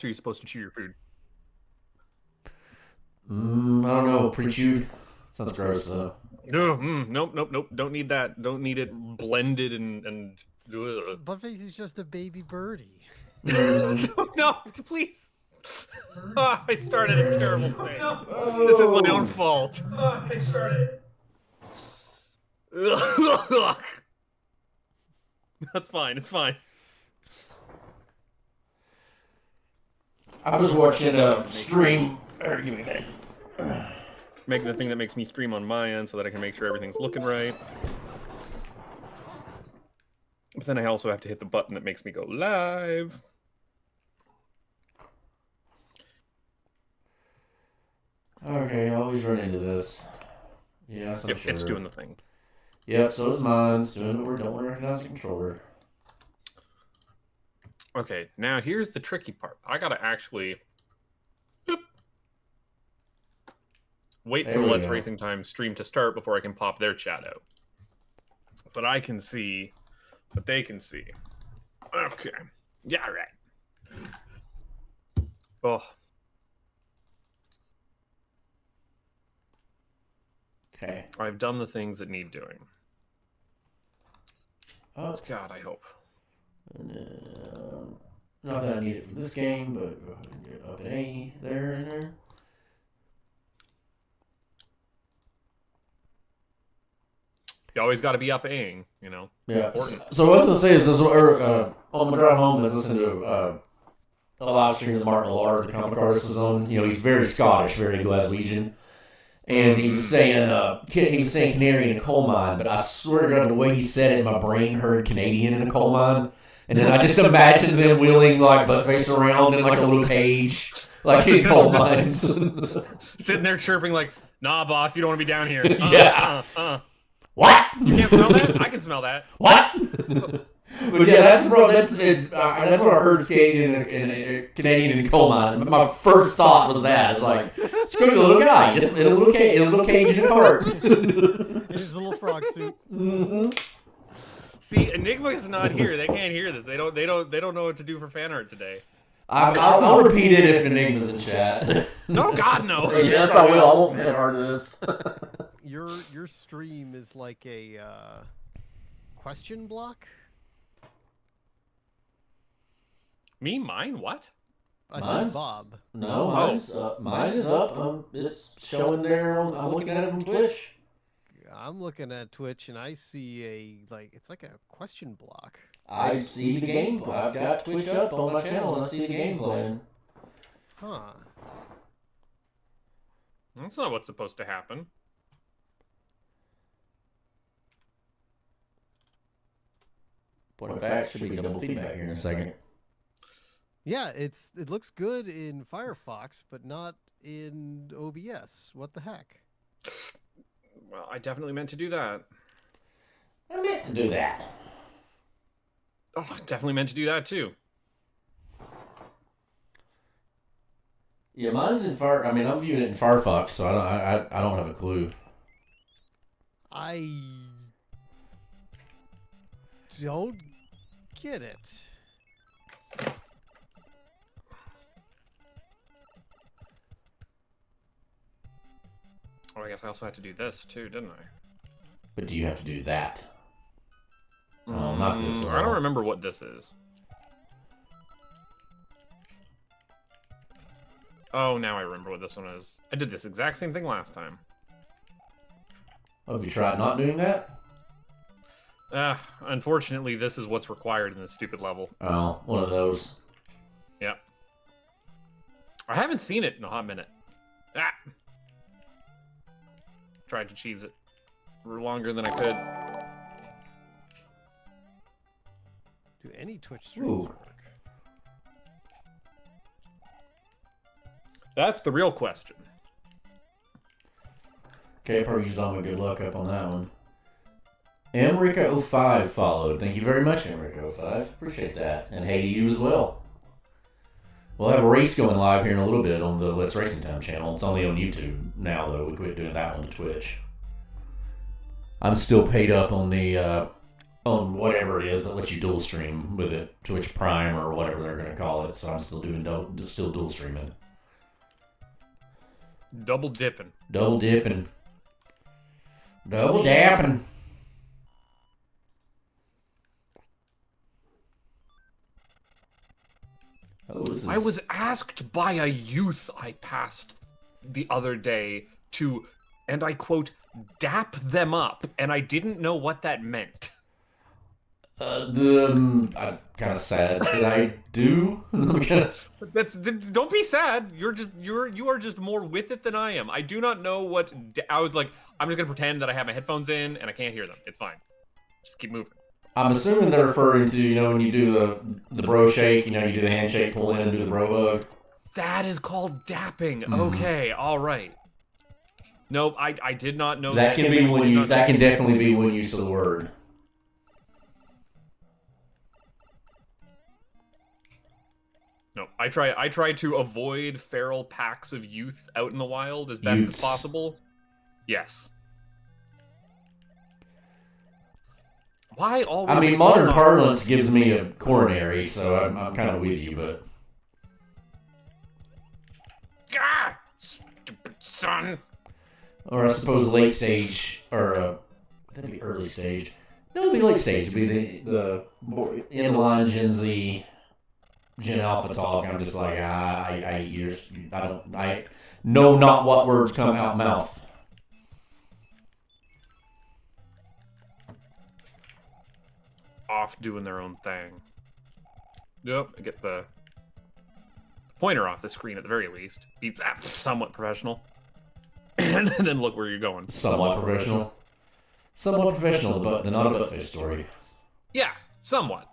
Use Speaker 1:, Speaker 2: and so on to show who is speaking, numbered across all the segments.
Speaker 1: So you're supposed to chew your food.
Speaker 2: I don't know. Pre-chewed. Sounds gross though.
Speaker 1: Nope. Don't need that. Don't need it blended and.
Speaker 3: Buttface is just a baby birdie.
Speaker 1: No, please. Oh, I started a terrible thing. Oh. This is my own fault. Oh, I started. That's fine. It's fine.
Speaker 2: I was watching a stream. Give me that.
Speaker 1: Making the thing that makes me stream on my end so that I can make sure everything's looking right. But then I also have to hit the button that makes me go live.
Speaker 2: Okay, I always run into this. Yes, I'm sure.
Speaker 1: It's doing the thing.
Speaker 2: Yep, so is mine. It's doing what we don't recognize the controller.
Speaker 1: Okay, now here's the tricky part. I gotta actually wait for Let's Racing Time stream to start before I can pop their chat out. So that I can see what they can see. Okay. Yeah, right. Oh.
Speaker 2: Okay.
Speaker 1: I've done the things that need doing.
Speaker 2: Oh,
Speaker 1: God, I hope.
Speaker 2: Not that I need it for this game, but go ahead and get up an A there and there.
Speaker 1: You always got to be up Aing, you know.
Speaker 2: Yeah. So what I was gonna say is this: on my drive home, I was listening to a live stream that Martin Lard, the comic artist, was on. You know, he's very Scottish, very Glaswegian, and he was saying canary in a coal mine. But I swear to God, the way he said it, my brain heard Canadian in a coal mine, and then I just imagined them wheeling like buttface around in like a little cage, like in coal mines,
Speaker 1: sitting there chirping like, "Nah, boss, you don't want to be down here."
Speaker 2: Yeah. What?
Speaker 1: You can't smell that? I can smell that.
Speaker 2: What? But yeah, that's what I heard Canadian in a coal mine. My first thought was that. It's like, screw the little guy, just in a little cage in a cart.
Speaker 3: In his little frog suit.
Speaker 2: Mm-hmm.
Speaker 1: See, Enigma is not here. They can't hear this. They don't know what to do for fan art today.
Speaker 2: I'll repeat it if Enigma's in chat.
Speaker 1: No, God, no.
Speaker 2: Yes, I will. I won't fan art of this.
Speaker 3: Your stream is like a question block?
Speaker 1: Me? Mine? What?
Speaker 3: I said Bob.
Speaker 2: No, mine is up. It's showing there. I'm looking at it on Twitch.
Speaker 3: I'm looking at Twitch and I see it's like a question block.
Speaker 2: I see the gameplay. I've got Twitch up on my channel and I see the game playing.
Speaker 3: Huh.
Speaker 1: That's not what's supposed to happen.
Speaker 2: Point of fact, should be double feedback here in a second.
Speaker 3: Yeah, it looks good in Firefox, but not in OBS. What the heck?
Speaker 1: Well, I definitely meant to do that.
Speaker 2: I meant to do that.
Speaker 1: Oh, definitely meant to do that too.
Speaker 2: Yeah, mine's in Fire. I mean, I'm viewing it in Firefox, so I don't have a clue.
Speaker 3: I don't get it.
Speaker 1: Oh, I guess I also had to do this too, didn't I?
Speaker 2: But do you have to do that? Oh, not this.
Speaker 1: I don't remember what this is. Oh, now I remember what this one is. I did this exact same thing last time.
Speaker 2: Oh, have you tried not doing that?
Speaker 1: Unfortunately, this is what's required in this stupid level.
Speaker 2: Oh, one of those.
Speaker 1: Yep. I haven't seen it in a hot minute. Ah! Tried to cheese it for longer than I could.
Speaker 3: Do any Twitch streams work?
Speaker 1: That's the real question.
Speaker 2: Okay, probably used all my good luck up on that one. America05 followed. Thank you very much, America05. Appreciate that. And hey to you as well. We'll have a race going live here in a little bit on the Let's Racing Time channel. It's only on YouTube now, though. We quit doing that one to Twitch. I'm still paid up on the on whatever it is that lets you dual stream with it, Twitch Prime or whatever they're going to call it. So I'm still doing still dual streaming.
Speaker 1: Double dipping.
Speaker 2: Double dipping. Double dapping. Oh,
Speaker 1: I was asked by a youth I passed the other day to, and I quote, dap them up, and I didn't know what that meant.
Speaker 2: I'm kind of sad that I do.
Speaker 1: Don't be sad. You are just more with it than I am. I do not know what. I was like, I'm just gonna pretend that I have my headphones in and I can't hear them. It's fine. Just keep moving.
Speaker 2: I'm assuming they're referring to, when you do the bro shake, you do the handshake, pull in, and do the bro hug.
Speaker 1: That is called dapping. Okay, all right. Nope, I did not know
Speaker 2: that. Can be when you. That can definitely be one use of the word.
Speaker 1: No, I try to avoid feral packs of youth out in the wild as best as possible. Yes. Why always?
Speaker 2: I mean, modern parlance gives me a coronary, so I'm kind of with you, but.
Speaker 1: God, stupid son.
Speaker 2: Or I suppose late stage, or that'd be early stage. No, it'd be late stage. It'd be the inline Gen Z, Gen Alpha talk. I'm just like, I know not what words come out mouth.
Speaker 1: Off doing their own thing. Yep, I get the pointer off the screen at the very least. Be somewhat professional. And then look where you're going.
Speaker 2: Somewhat professional. Somewhat professional, but the not a butt face story.
Speaker 1: Yeah, somewhat.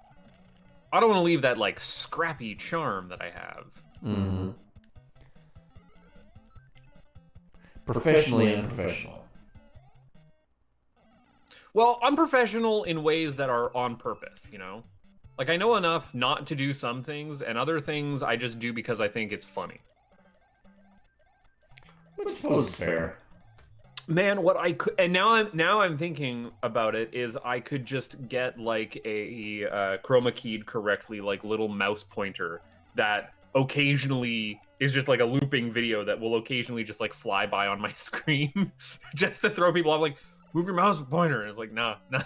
Speaker 1: I don't want to leave that like scrappy charm that I have.
Speaker 2: Mm-hmm. Professionally unprofessional.
Speaker 1: Well, unprofessional in ways that are on purpose, Like, I know enough not to do some things, and other things I just do because I think it's funny.
Speaker 2: Which I suppose is fair.
Speaker 1: Man, what I could... And now I'm thinking about it, is I could just get, like, a chroma keyed correctly, like, little mouse pointer that occasionally is just, like, a looping video that will occasionally just, like, fly by on my screen. Just to throw people off, like... Move your mouse pointer. And it's like, nah. That's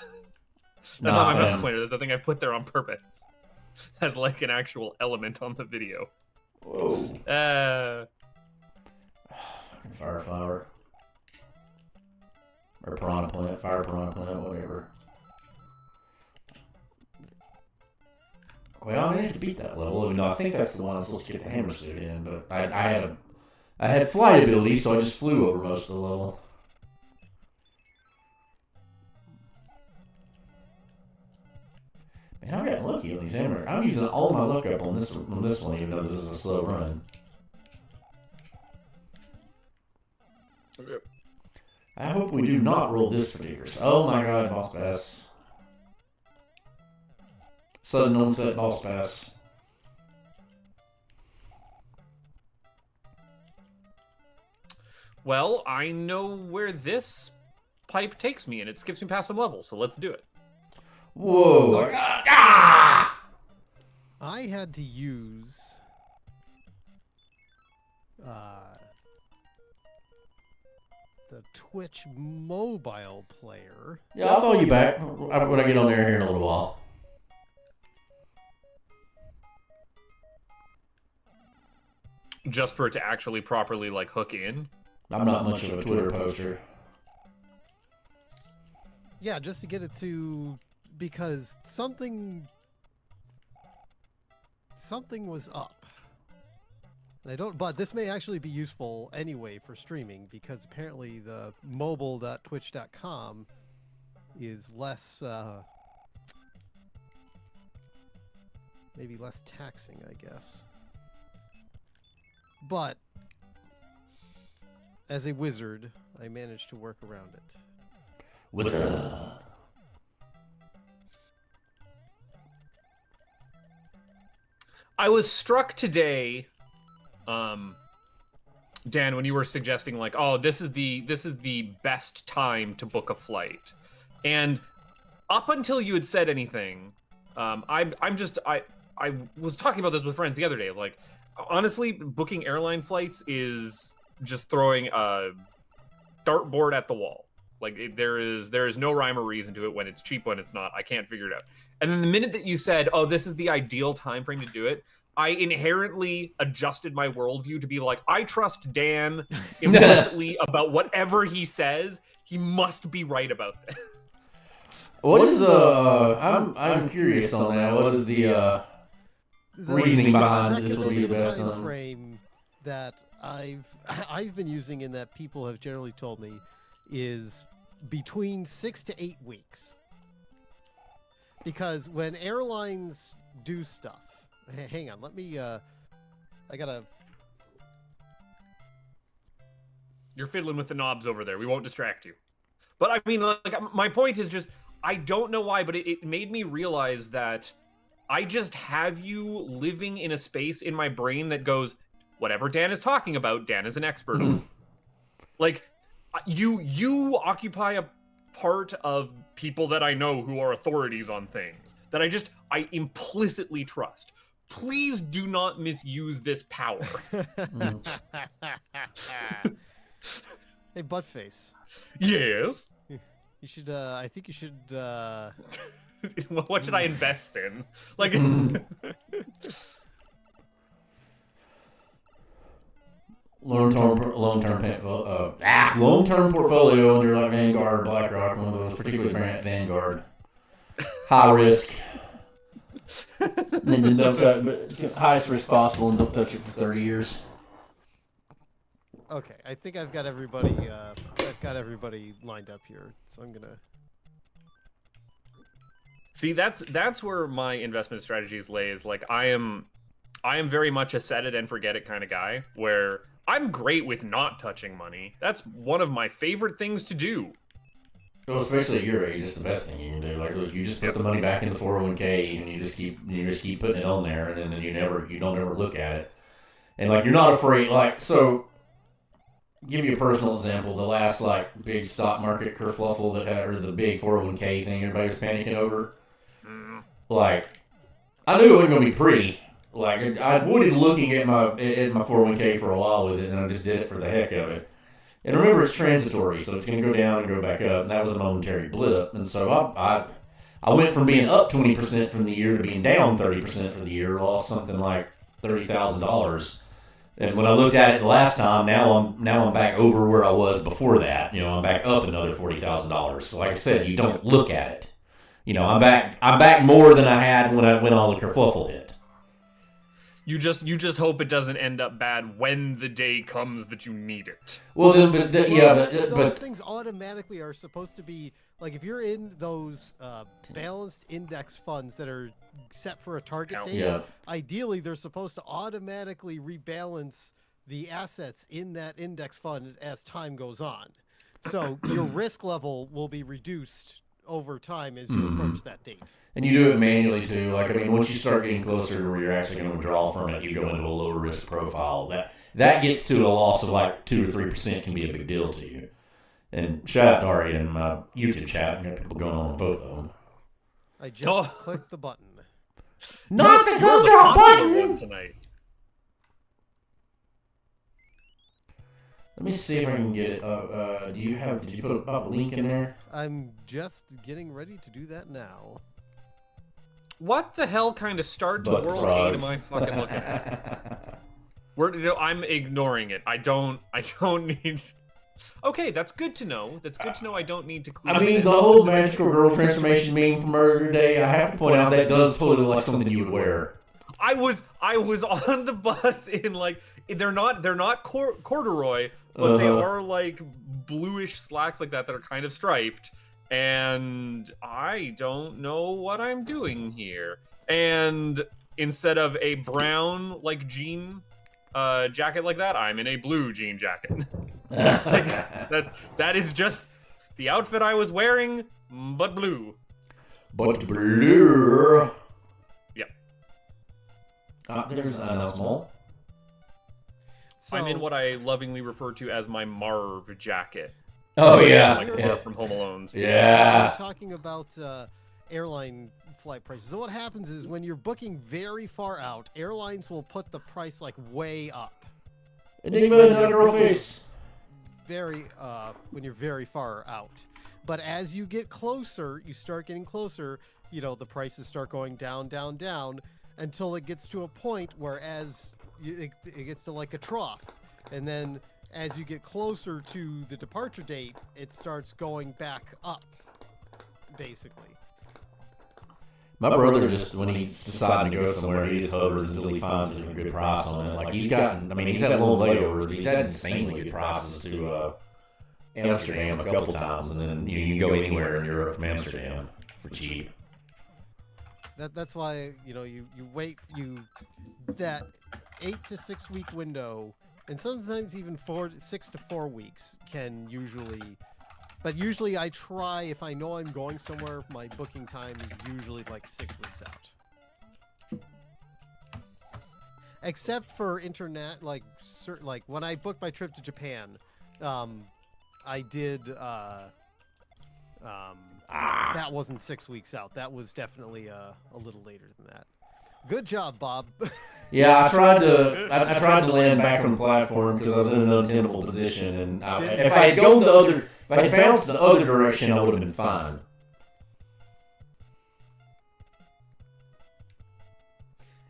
Speaker 1: not my mouse pointer. That's the thing I put there on purpose. As like an actual element on the video.
Speaker 2: Whoa. Fucking fire flower. Or piranha plant, fire piranha plant, whatever. Well, I managed to beat that level, even though I think that's the one I'm supposed to get the hammer suit in, but I had flight ability, so I just flew over most of the level. Man, I'm getting lucky on these hammers. I'm using all my luck up on this one, even though this is a slow run.
Speaker 1: Okay.
Speaker 2: I hope we do not roll this particular. Oh my god, boss bass. Sudden onset boss bass.
Speaker 1: Well, I know where this pipe takes me, and it skips me past some levels, so let's do it.
Speaker 2: Whoa.
Speaker 3: I had to use the Twitch mobile player.
Speaker 2: Yeah, I'll follow you back when I get on there here in a little while.
Speaker 1: Just for it to actually properly, like, hook in?
Speaker 2: I'm not much of a Twitter poster.
Speaker 3: Yeah, just to get it to... Because something was up. But this may actually be useful anyway for streaming, because apparently the mobile.twitch.com is less, maybe less taxing, I guess. But as a wizard, I managed to work around it.
Speaker 2: Wizard.
Speaker 1: I was struck today, Dan, when you were suggesting like, oh, this is the best time to book a flight, and up until you had said anything, I was talking about this with friends the other day. Like, honestly, booking airline flights is just throwing a dartboard at the wall. Like, there is no rhyme or reason to it when it's cheap, when it's not. I can't figure it out. And then the minute that you said, oh, this is the ideal time frame to do it, I inherently adjusted my worldview to be like, I trust Dan implicitly about whatever he says. He must be right about this.
Speaker 2: What is the? I'm curious on that. What is the reasoning behind this? Will be the best
Speaker 3: time frame that I've been using, and that people have generally told me, is between 6 to 8 weeks. Because when airlines do stuff, hang on, let me. I gotta.
Speaker 1: You're fiddling with the knobs over there. We won't distract you. But I mean, like, my point is just, I don't know why, but it made me realize that I just have you living in a space in my brain that goes, whatever Dan is talking about, Dan is an expert on. Like, you occupy a part of people that I know who are authorities on things that I implicitly trust. Please do not misuse this power.
Speaker 3: Hey, Buttface.
Speaker 1: Yes.
Speaker 3: You should. I think you should.
Speaker 1: What should I invest in? Like.
Speaker 2: Long-term portfolio under like Vanguard or BlackRock, one of those, particularly Vanguard. High risk. And then don't touch, but highest risk possible, and don't touch it for 30 years.
Speaker 3: Okay, I think I've got everybody. I've got everybody lined up here, so I'm gonna.
Speaker 1: See, that's where my investment strategies lays. Like, I am very much a set it and forget it kind of guy, where I'm great with not touching money. That's one of my favorite things to do.
Speaker 2: Well, especially at your age, it's the best thing you can do. Like, look, you just put the money back in the 401k, and you just keep putting it on there, and then you don't ever look at it. And like, you're not afraid. Like, so, give you a personal example. The last like big stock market kerfluffle that had, or the big 401k thing everybody was panicking over. Like, I knew it wasn't gonna be pretty. Like, I avoided looking at my 401k for a while with it, and I just did it for the heck of it. And remember, it's transitory, so it's going to go down and go back up, and that was a momentary blip. And so I went from being up 20% from the year to being down 30% for the year, lost something like $30,000. And when I looked at it the last time, now I'm back over where I was before that. You know, I'm back up another $40,000. So like I said, you don't look at it. You know, I'm back more than I had when all the kerfuffle hit.
Speaker 1: You just hope it doesn't end up bad when the day comes that you need it.
Speaker 2: Well,
Speaker 3: those things automatically are supposed to be like, if you're in those balanced index funds that are set for a target date. Ideally, they're supposed to automatically rebalance the assets in that index fund as time goes on. So your risk level will be reduced over time as you approach that date.
Speaker 2: And you do it manually too. Like, I mean, once you start getting closer to where you're actually going to withdraw from it, you go into a lower risk profile. That gets to a loss of like 2 or 3% can be a big deal to you. And shout out to Ari in my YouTube chat. I got people going on with both of them.
Speaker 3: I just clicked the button.
Speaker 2: Not the gumdrop button
Speaker 1: tonight.
Speaker 2: Let me see if I can get it up. Did you put a link in there? I'm
Speaker 3: just getting ready to do that now.
Speaker 1: What the hell kind of start to World 8 am I fucking looking at? I'm ignoring it. I don't need... Okay, that's good to know. That's good to know. I don't need to clean.
Speaker 2: I mean, the whole magical girl transformation meme from earlier day, I have to point out that does totally look like something you would wear.
Speaker 1: I was on the bus in like... They're not corduroy, but they are like bluish slacks like that are kind of striped, and I don't know what I'm doing here. And instead of a brown like jean jacket like that, I'm in a blue jean jacket. that is just the outfit I was wearing, but blue.
Speaker 2: But blue.
Speaker 1: Yep.
Speaker 2: There's no small.
Speaker 3: So,
Speaker 1: I'm in what I lovingly refer to as my Marv jacket.
Speaker 2: Oh yeah,
Speaker 1: like Marv from Home Alone's.
Speaker 2: Yeah.
Speaker 3: We're talking about airline flight prices. So what happens is when you're booking very far out, airlines will put the price like way up.
Speaker 2: Enigma, not a girl face.
Speaker 3: When you're very far out. But as you get closer, you start getting closer, the prices start going down, down, down, until it gets to a point where it gets to like a trough. And then as you get closer to the departure date, it starts going back up, basically.
Speaker 2: My brother just, when he's deciding to go somewhere, he just hovers until he finds a good price on it. Like, he's had little layovers, but he's had insanely good prices to Amsterdam a couple times, and then you can go anywhere in Europe from Amsterdam for cheap.
Speaker 3: That's why, you wait, that 8 to 6 week window, and sometimes even 6 to 4 weeks can usually, but usually I try, if I know I'm going somewhere, my booking time is usually like 6 weeks out. Except for internet, like when I booked my trip to Japan, I did, that wasn't 6 weeks out. That was definitely a little later than that. Good job, Bob.
Speaker 2: Yeah, I tried to land back on the platform because I was in an untenable position, and if I had bounced the other direction, I would have been fine.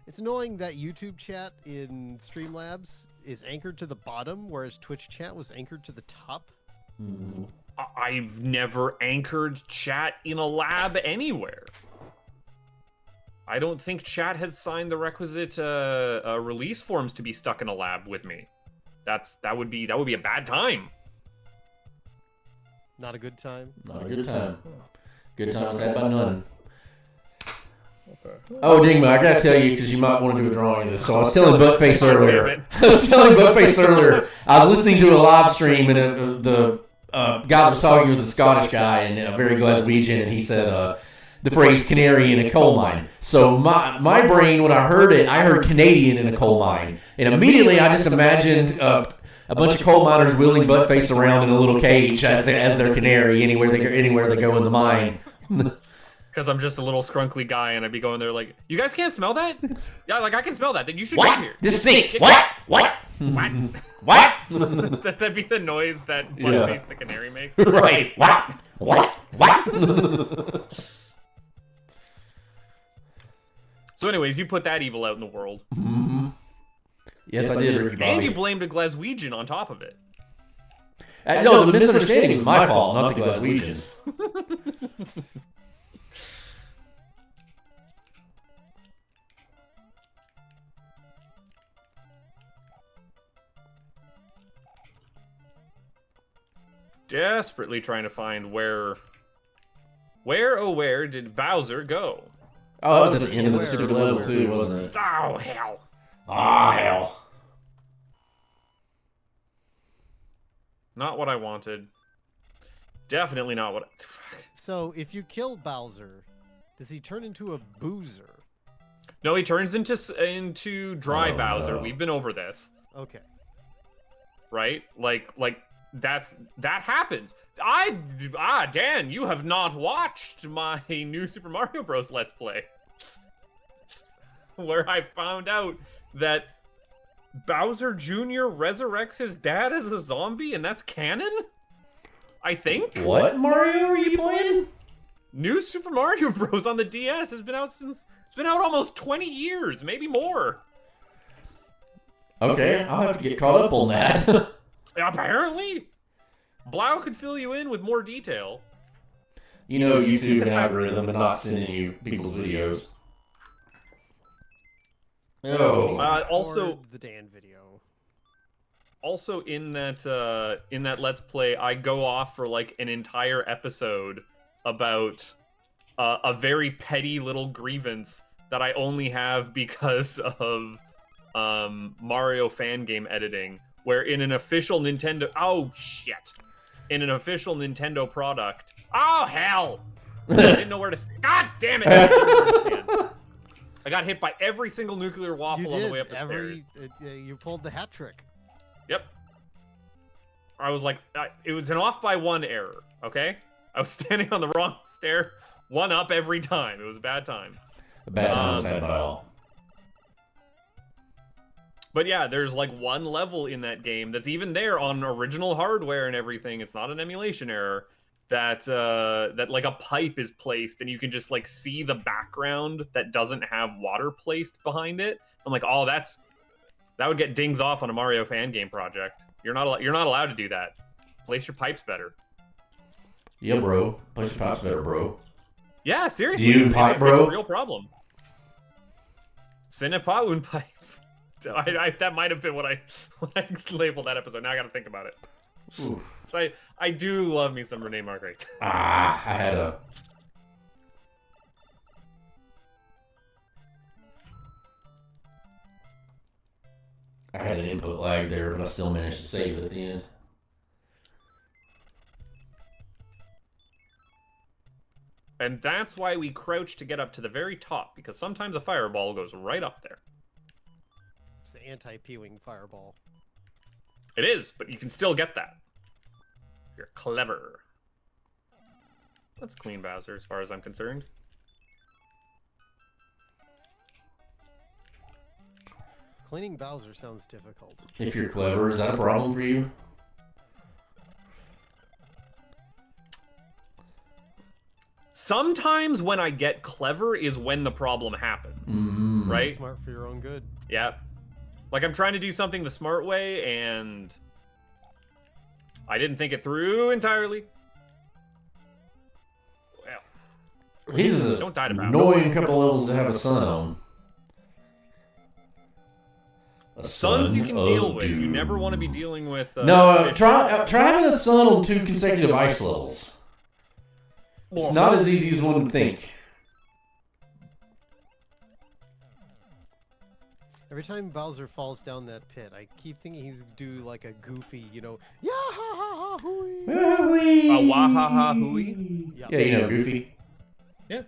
Speaker 3: It's annoying that YouTube chat in Streamlabs is anchored to the bottom, whereas Twitch chat was anchored to the top.
Speaker 2: Mm-hmm.
Speaker 1: I've never anchored chat in a lab anywhere. I don't think chat has signed the requisite release forms to be stuck in a lab with me. That would be a bad time.
Speaker 3: Not a good time.
Speaker 2: Not a good time. Good times had by none. Okay. Oh, Digma, I gotta tell you, because you might want to do a drawing of this. So I was telling Buttface earlier. I was listening to a live stream, and the guy that was talking was a Scottish guy and a very Glaswegian, and he said the phrase "canary in a coal mine." So my brain, when I heard it, I heard Canadian in a coal mine, and immediately I just imagined a bunch of coal miners wheeling Buttface around in a little cage as their canary anywhere they go in the mine.
Speaker 1: Because I'm just a little scrunkly guy, and I'd be going there like, "You guys can't smell that? Yeah, like I can smell that. Then you should
Speaker 2: what?
Speaker 1: come here.
Speaker 2: This stinks. What?
Speaker 1: What? That'd be the noise that Buttface the canary makes.
Speaker 2: Right. What?
Speaker 1: So, anyways, you put that evil out in the world.
Speaker 2: Mm-hmm. Yes, I did, Ricky Bobby.
Speaker 1: And you blamed a Glaswegian on top of it.
Speaker 2: No, the misunderstanding was my fault, not the Glaswegians.
Speaker 1: Desperately trying to find where did Bowser go?
Speaker 2: Oh, that was at the end of the stupid level too, wasn't it?
Speaker 1: Oh, hell.
Speaker 2: Ah, hell.
Speaker 1: Not what I wanted. Definitely not what
Speaker 3: So, if you kill Bowser, does he turn into a boozer?
Speaker 1: No, he turns into dry Bowser. No. We've been over this.
Speaker 3: Okay.
Speaker 1: Right? Like that happens. Dan, you have not watched my new Super Mario Bros. Let's Play. Where I found out that Bowser Jr. resurrects his dad as a zombie, and that's canon? I think?
Speaker 2: What Mario are you playing?
Speaker 1: New Super Mario Bros. On the DS has been out it's been out almost 20 years, maybe more.
Speaker 2: Okay, I'll have to get caught up on that.
Speaker 1: Apparently. Blau could fill you in with more detail.
Speaker 2: You know YouTube and algorithm and not sending you people's videos. Oh.
Speaker 1: Also
Speaker 3: the Dan video.
Speaker 1: Also in that Let's Play, I go off for like an entire episode about a very petty little grievance that I only have because of Mario fan game editing, where in an official Nintendo in an official Nintendo product. Oh hell! I didn't know where to. God damn it! I didn't know where to stand. I got hit by every single nuclear waffle on the way up the stairs.
Speaker 3: You pulled the hat trick.
Speaker 1: Yep. I was like, it was an off by one error. Okay, I was standing on the wrong stair 1 up every time. It was a bad time.
Speaker 2: A bad time was had by all.
Speaker 1: But yeah, there's like one level in that game that's even there on original hardware and everything. It's not an emulation error. That like a pipe is placed and you can just like see the background that doesn't have water placed behind it. I'm like, oh, that would get dings off on a Mario fan game project. You're not allowed to do that. Place your pipes better.
Speaker 2: Yeah, bro. Place your pipes better, bro.
Speaker 1: Yeah, seriously.
Speaker 2: It's a
Speaker 1: real problem. Cinepaun pipe. That might have been what I labeled that episode. Now I got to think about it.
Speaker 2: Oof.
Speaker 1: So I do love me some Rene Marguerite.
Speaker 2: I had an input lag there, but I still managed to save it at the end.
Speaker 1: And that's why we crouch to get up to the very top, because sometimes a fireball goes right up there.
Speaker 3: It's the anti-P-wing fireball.
Speaker 1: It is, but you can still get that. You're clever. Let's clean Bowser as far as I'm concerned.
Speaker 3: Cleaning Bowser sounds difficult.
Speaker 2: If you're clever, is that a problem for you?
Speaker 1: Sometimes when I get clever is when the problem happens, right?
Speaker 3: Smart for your own good.
Speaker 1: Yeah. Like I'm trying to do something the smart way and I didn't think it through entirely. Well,
Speaker 2: He's a
Speaker 1: don't die to
Speaker 2: annoying couple levels to have a son on.
Speaker 1: Sons you can deal with. You never want to be dealing with.
Speaker 2: Try having a son on 2 consecutive ice levels. It's not as easy as one would think.
Speaker 3: Every time Bowser falls down that pit, I keep thinking he's do like a goofy, yeah ha ha ha hooey.
Speaker 1: A wah ha ha hooey.
Speaker 2: Yeah, you know Goofy.
Speaker 1: Yeah.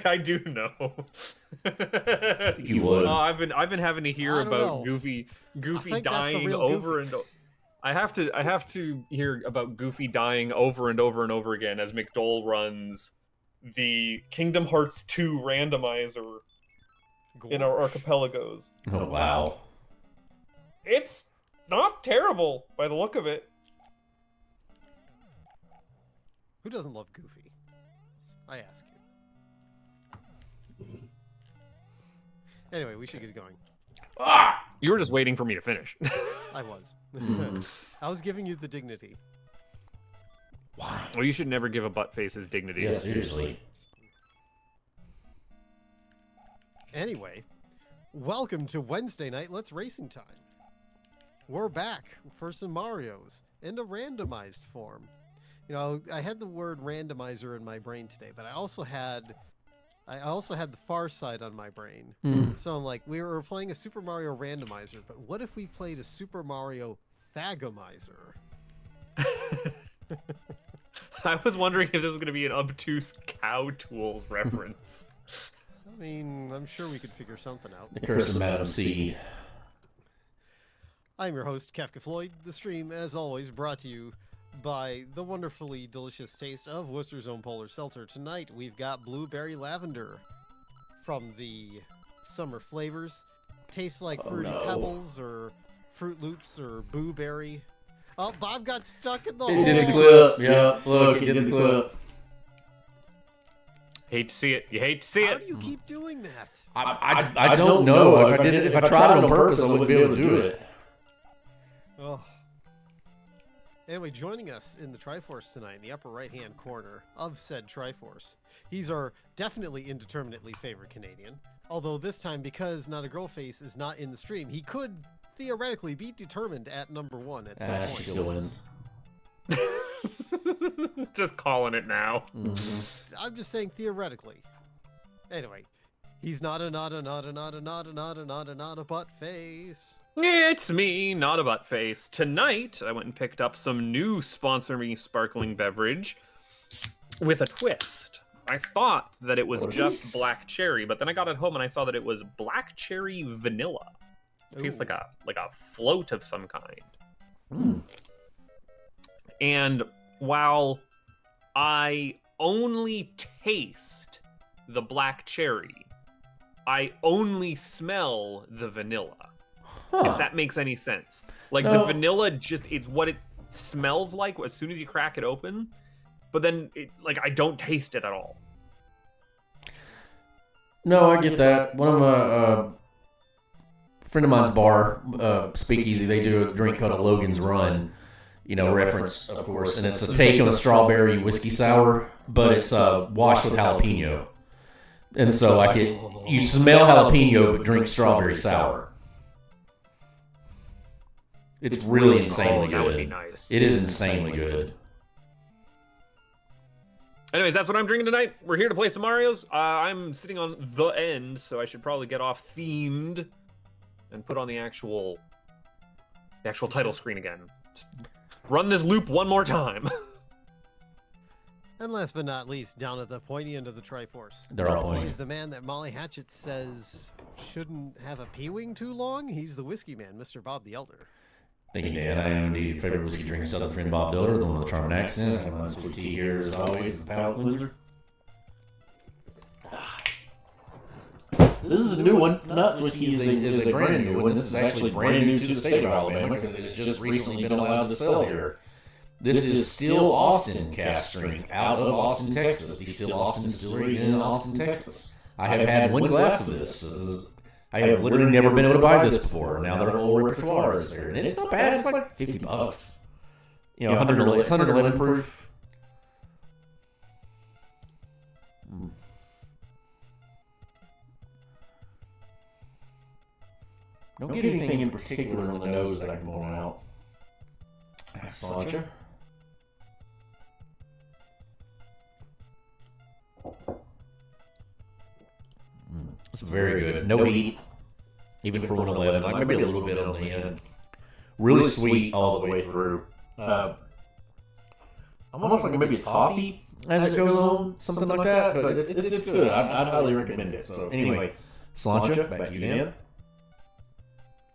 Speaker 1: I do know.
Speaker 2: You would.
Speaker 1: I've been having to hear about Goofy dying over and over. I have to hear about Goofy dying over and over and over again as McDole runs the Kingdom Hearts 2 randomizer in our archipelagos.
Speaker 2: Oh wow.
Speaker 1: It's not terrible by the look of it.
Speaker 3: Who doesn't love Goofy? I ask you. Anyway, we should get going.
Speaker 1: You were just waiting for me to finish.
Speaker 3: I was. I was giving you the dignity.
Speaker 2: Why?
Speaker 1: Well, you should never give a butt face his dignity.
Speaker 2: Yeah, seriously.
Speaker 3: Anyway, welcome to Wednesday night Let's Racing Time. We're back for some Marios in a randomized form. I had the word randomizer in my brain today, but I also had the Far Side on my brain. So I'm like, we were playing a Super Mario randomizer, but what if we played a Super Mario Thagomizer?
Speaker 1: I was wondering if this was going to be an obtuse Cow Tools reference.
Speaker 3: I mean, I'm sure we could figure something out.
Speaker 2: The Curse of Madam C.
Speaker 3: I'm your host, Kafka Floyd. The stream, as always, brought to you by the wonderfully delicious taste of Worcester's Own Polar Seltzer. Tonight, we've got Blueberry Lavender from the Summer Flavors. Tastes like Fruity Pebbles or Fruit Loops or Boo Berry. Oh, Bob got stuck in the hole.
Speaker 2: It did the clip. Yeah, look, it did the clip.
Speaker 1: Hate to see it. You hate to see it.
Speaker 3: How do you keep doing that?
Speaker 2: I don't know. If I tried it on purpose, I wouldn't be able to do it.
Speaker 3: Oh. Anyway, joining us in the Triforce tonight, in the upper right-hand corner of said Triforce, he's our definitely indeterminately favorite Canadian. Although this time, because Not a Girl Face is not in the stream, he could theoretically be determined at number 1 at some point.
Speaker 2: She still wins.
Speaker 1: Just calling it now.
Speaker 3: I'm just saying theoretically. Anyway, he's not a butt face.
Speaker 1: It's me, Not a Butt Face. Tonight, I went and picked up some new Sponsor Me sparkling beverage with a twist. I thought that it was just black cherry, but then I got it home and I saw that it was black cherry vanilla. It tastes like a float of some kind. And while I only taste the black cherry. I only smell the vanilla. If that makes any sense. Like, the vanilla it's what it smells like as soon as you crack it open. But then, I don't taste it at all.
Speaker 2: No, I get that. One of my friend of mine's bar, Speakeasy, they do a drink called a Logan's Run, reference, of course, and it's a take on a strawberry whiskey sour, but it's washed with jalapeno. And so, you smell jalapeno, but drink strawberry sour. It's really insanely good.
Speaker 1: That would be nice.
Speaker 2: It is insanely good.
Speaker 1: Anyways, that's what I'm drinking tonight. We're here to play some Marios. I'm sitting on the end, so I should probably get off themed and put on the actual title screen again. Just run this loop one more time.
Speaker 3: And last but not least, down at the pointy end of the Triforce.
Speaker 2: They're all pointy.
Speaker 3: He's the man that Molly Hatchet says shouldn't have a P-Wing too long. He's the whiskey man, Mr. Bob the Elder.
Speaker 2: Thank you, Dan. I am the favorite whiskey drinking Southern friend Bob the Elder, the one with the charming accent. I have my sweet tea here as always, the palate cleanser. This is a new one. Nuts whiskey is a brand new one. This is actually brand new to the state of Alabama because it's just recently been allowed to sell here. This is Still Austin cast strength out of Austin, Texas. The Still Austin Distillery in Austin, Texas. I have had one glass of this. I have literally never been able to buy this before. Now their whole repertoire is there. And it's not bad. It's like $50. 111, it's 111 proof. Don't get anything in particular on the nose that I can point out. Cilantro. It's very good. No heat, even for 111. Like maybe a little bit on the end. Really sweet all the way through. Almost like maybe a toffee as it goes on, something like that. But it's good. I'd highly recommend it. So anyway, cilantro, back to you, Dan.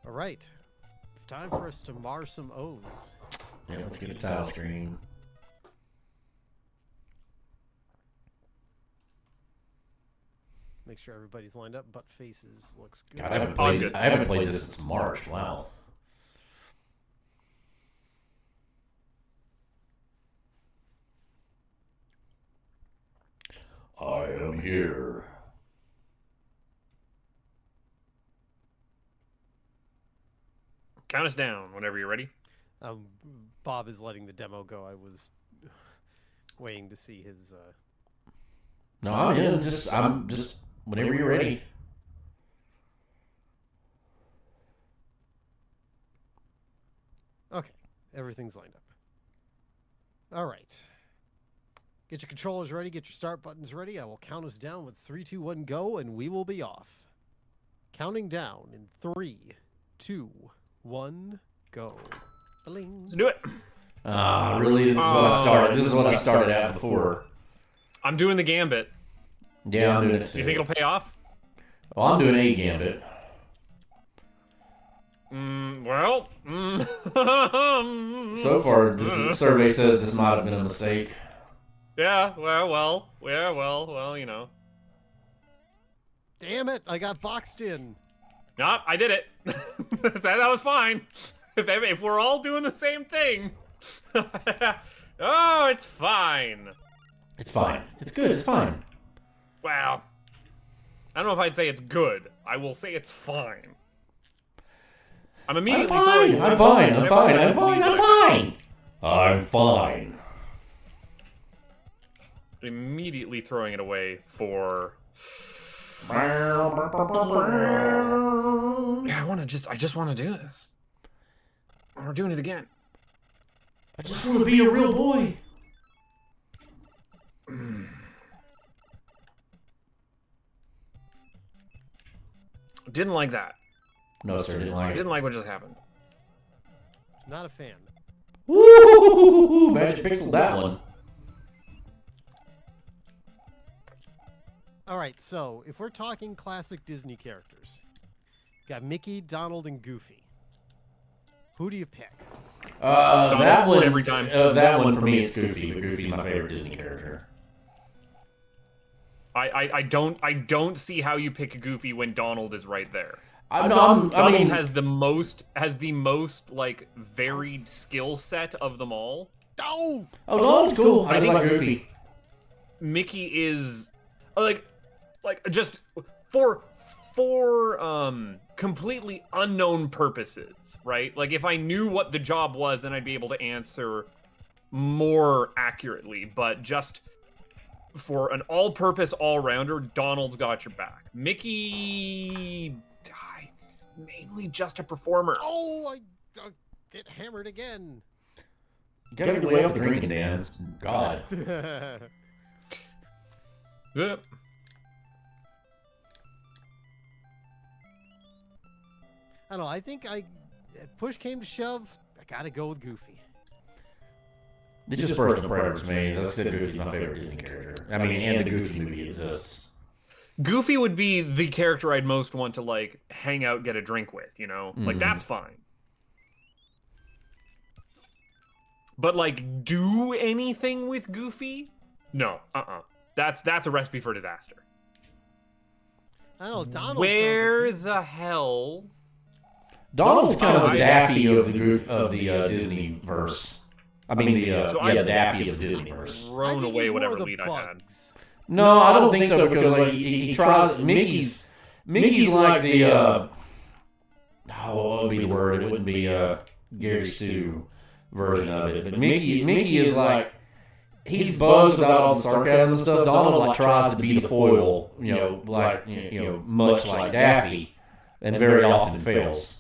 Speaker 3: All right. It's time for us to mar some O's.
Speaker 2: Yeah, let's get a tile screen.
Speaker 3: Make sure everybody's lined up. Butt faces looks good.
Speaker 2: God, I haven't played this since March. Wow. I am here.
Speaker 1: Count us down whenever you're ready.
Speaker 3: Bob is letting the demo go. I was waiting to see his.
Speaker 2: No, I'm in. I'm just whenever you're ready.
Speaker 3: Okay, everything's lined up. All right. Get your controllers ready. Get your start buttons ready. I will count us down with 3, 2, 1, go, and we will be off. Counting down in 3, 2, 1, go. Bling.
Speaker 1: Do it.
Speaker 2: Really? This is what I started. This is what I started at before.
Speaker 1: I'm doing the gambit.
Speaker 2: Yeah, I'm doing it too.
Speaker 1: You think it'll pay off?
Speaker 2: Well, I'm doing a gambit. So far, this survey says this might have been a mistake.
Speaker 1: Yeah, well, you know.
Speaker 3: Damn it, I got boxed in.
Speaker 1: Nope, I did it. That was fine. If we're all doing the same thing. Oh, it's fine.
Speaker 2: It's fine. It's good. It's fine.
Speaker 1: Well, I don't know if I'd say it's good. I will say it's fine. I'm immediately
Speaker 2: fine. I'm fine. I'm fine. I'm fine. I'm fine. I'm fine.
Speaker 1: Immediately throwing it away for. Yeah, I just want to do this. We're doing it again.
Speaker 2: I just want to be a real boy.
Speaker 1: Didn't like that.
Speaker 2: No, sir, didn't like it.
Speaker 1: Didn't like what just happened.
Speaker 3: Not a fan.
Speaker 2: Woo! Magic pixel that one.
Speaker 3: All right, so if we're talking classic Disney characters, got Mickey, Donald, and Goofy. Who do you pick?
Speaker 2: That one
Speaker 1: every time.
Speaker 2: That one for me, it's Goofy. But Goofy's my favorite Disney character.
Speaker 1: I don't see how you pick Goofy when Donald is right there.
Speaker 2: Donald
Speaker 1: has the most like varied skill set of them all.
Speaker 3: Oh,
Speaker 2: Donald's cool. I just like Goofy.
Speaker 1: Mickey is like just for completely unknown purposes, right? Like if I knew what the job was, then I'd be able to answer more accurately, but just for an all-purpose all-rounder, Donald's got your back. Mickey, mainly just a performer.
Speaker 3: Oh, I get hammered again.
Speaker 2: You gotta get way off the drinking, Dan. God.
Speaker 1: Yep.
Speaker 3: I don't know. I think if push came to shove, I gotta go with Goofy.
Speaker 2: It's just personal preference, man. Like I said, Goofy's my favorite Disney character. I mean, and the Goofy movie exists.
Speaker 1: Goofy would be the character I'd most want to, like, hang out, get a drink with, you know? Like, that's fine. But, like, do anything with Goofy? No. That's a recipe for disaster.
Speaker 3: I don't know, Donald.
Speaker 1: Where the hell?
Speaker 2: Donald's kind of the Daffy of the Disney verse. I mean, the Daffy of the Disney verse.
Speaker 1: Thrown away whatever lead I had.
Speaker 2: No, I don't think so, because like he tried. Mickey's like the what would be the word? It wouldn't be Gary Stu version of it, but Mickey is like, he's buzzed about all the sarcasm and stuff. Donald like tries to be the foil, much like Daffy, and very often fails.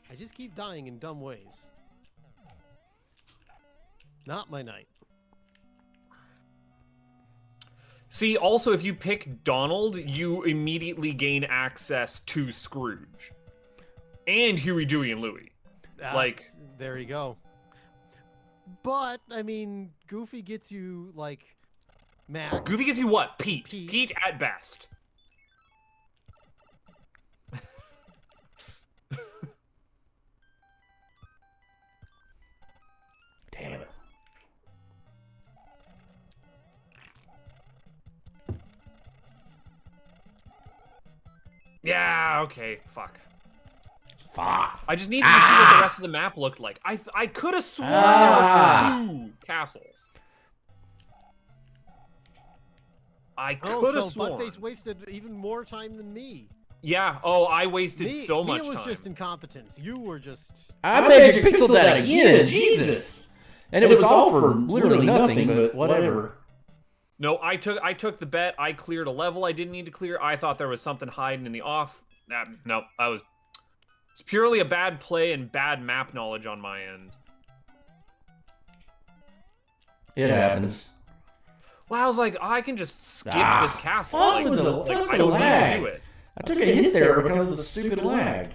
Speaker 3: I just keep dying in dumb ways. Not my night.
Speaker 1: See, also, if you pick Donald, you immediately gain access to Scrooge. And Huey, Dewey, and Louie.
Speaker 3: There you go. But, I mean, Goofy gets you, like, Max.
Speaker 1: Goofy gets you what? Pete. Pete at best.
Speaker 2: Damn it.
Speaker 1: Yeah, okay, fuck. I just needed to see what the rest of the map looked like. I could have sworn there were 2 castles. I could have sworn.
Speaker 3: Buttface wasted even more time than me.
Speaker 1: Yeah, I wasted so much time.
Speaker 3: Me was just incompetence. You were just...
Speaker 2: I magic pixeled that again, Jesus! And it was all for literally nothing, but whatever.
Speaker 1: No, I took the bet. I cleared a level I didn't need to clear. I thought there was something hiding in the off. No, it's purely a bad play and bad map knowledge on my end.
Speaker 2: It happens.
Speaker 1: Well, I was like, I can just skip this castle.
Speaker 2: I don't need to do it. I took a hit there because of the stupid lag.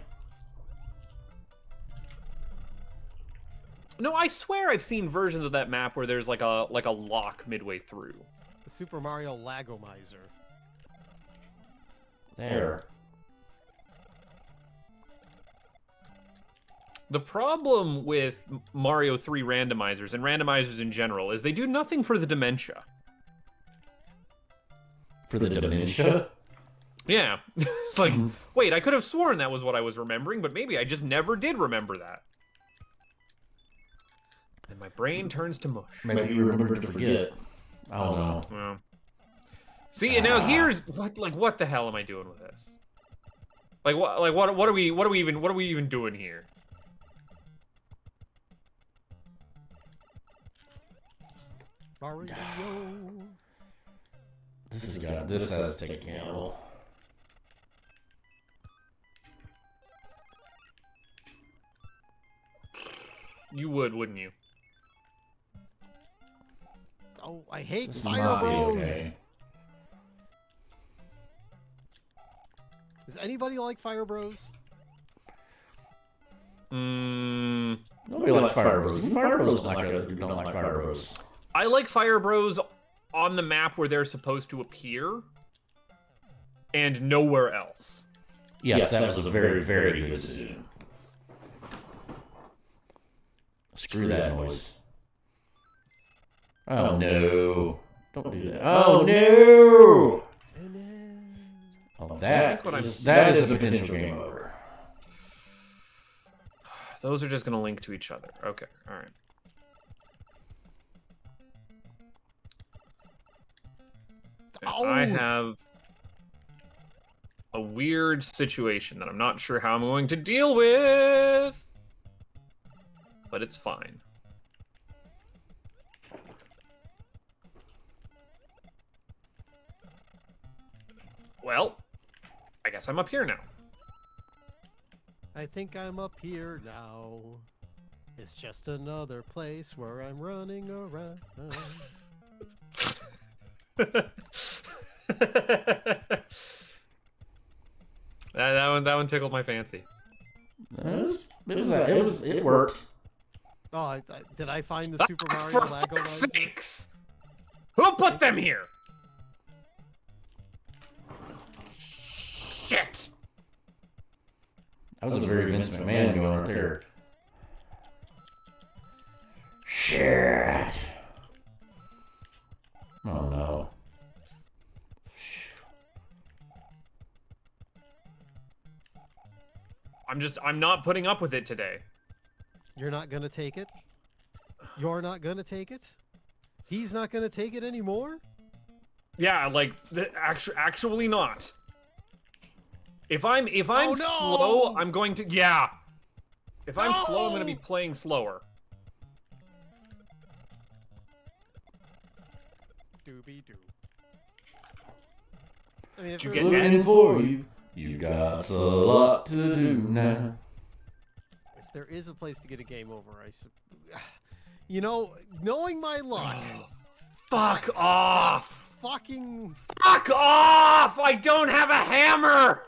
Speaker 1: No, I swear I've seen versions of that map where there's like a lock midway through.
Speaker 3: The Super Mario Lagomizer.
Speaker 2: There.
Speaker 1: The problem with Mario 3 randomizers, and randomizers in general, is they do nothing for the dementia.
Speaker 2: For the dementia?
Speaker 1: Yeah. It's like, wait, I could have sworn that was what I was remembering, but maybe I just never did remember that. And my brain turns to mush.
Speaker 2: Maybe you remembered to forget. I don't know.
Speaker 1: Well. See, and now here's what the hell am I doing with this? What are we even doing here?
Speaker 3: Mario.
Speaker 2: This has to take a gamble.
Speaker 1: You would, wouldn't you?
Speaker 3: Oh, I hate Fire Bros.
Speaker 2: Okay.
Speaker 3: Does anybody like Fire Bros?
Speaker 2: Nobody likes Fire Bros. Even Fire Bros don't like Fire Bros.
Speaker 1: I like Fire Bros on the map where they're supposed to appear, and nowhere else.
Speaker 2: Yes, that was a very, very good decision. Screw that noise. Oh no. Don't do that. Oh, no! Oh, that is a potential game over.
Speaker 1: Those are just going to link to each other. Okay, all right.
Speaker 3: Oh.
Speaker 1: I have a weird situation that I'm not sure how I'm going to deal with, but it's fine. Well, I guess I'm up here now.
Speaker 3: I think I'm up here now. It's just another place where I'm running around.
Speaker 1: that one tickled my fancy.
Speaker 2: It worked.
Speaker 3: Oh, did I find the Super Mario
Speaker 1: For
Speaker 3: Lago
Speaker 1: fuck's
Speaker 3: lines?
Speaker 1: sakes! Who put them here? Shit!
Speaker 2: That was a very Vince McMahon going right there. Shit. Oh no.
Speaker 1: I'm not putting up with it today.
Speaker 3: You're not gonna take it? You're not gonna take it? He's not gonna take it anymore?
Speaker 1: Yeah, like actually not. If I'm
Speaker 3: Oh, no!
Speaker 1: slow, I'm going to If I'm slow, I'm going to be playing slower.
Speaker 3: Doobie doo. I mean, if
Speaker 1: You
Speaker 3: it
Speaker 1: get
Speaker 3: was-
Speaker 2: Looking for you. You got a lot to do now.
Speaker 3: if there is a place to get a game over, you know, knowing my luck.
Speaker 1: Fuck off!
Speaker 3: Fucking.
Speaker 1: Fuck off! I don't have a hammer!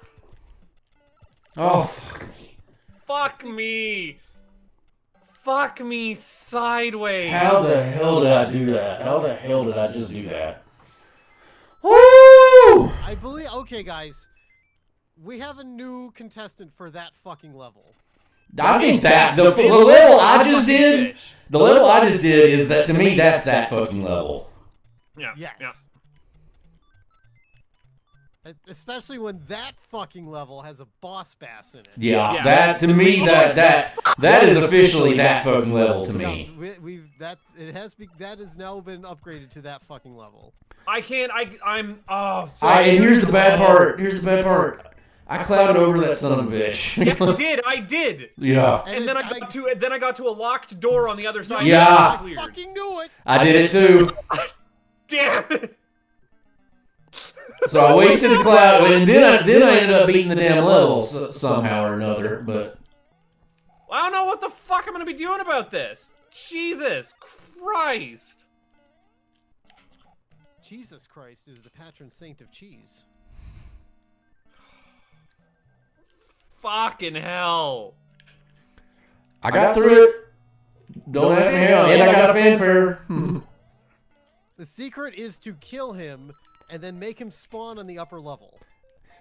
Speaker 2: Oh, fuck.
Speaker 1: Fuck me! Fuck me sideways!
Speaker 2: How the hell did I do that? How the hell did I just do that? Woo!
Speaker 3: I believe. Okay, guys. We have a new contestant for that fucking level.
Speaker 2: I think that the level I just did, the level I just did is that to me that's that fucking level.
Speaker 1: Yeah.
Speaker 3: Yes.
Speaker 1: Yeah.
Speaker 3: Especially when that fucking level has a boss bass in it.
Speaker 2: Yeah,
Speaker 1: Yeah.
Speaker 2: that to me that is officially that fucking level to me.
Speaker 3: That has now been upgraded to that fucking level.
Speaker 1: I can't. I'm. Oh.
Speaker 2: And here's the bad part. Here's the bad part. I clouded over that son of a bitch.
Speaker 1: Yeah, I did.
Speaker 2: Yeah.
Speaker 1: And then I got to a locked door on the other side.
Speaker 2: Yeah.
Speaker 3: I fucking knew it.
Speaker 2: I did it too.
Speaker 1: Damn it.
Speaker 2: So I wasted the cloud, and then I ended up beating the damn level somehow or another. But
Speaker 1: I don't know what the fuck I'm gonna be doing about this. Jesus Christ.
Speaker 3: Jesus Christ is the patron saint of cheese.
Speaker 1: Fucking hell.
Speaker 2: I got through it. Don't ask me how. And I got a fanfare.
Speaker 3: The secret is to kill him and then make him spawn on the upper level.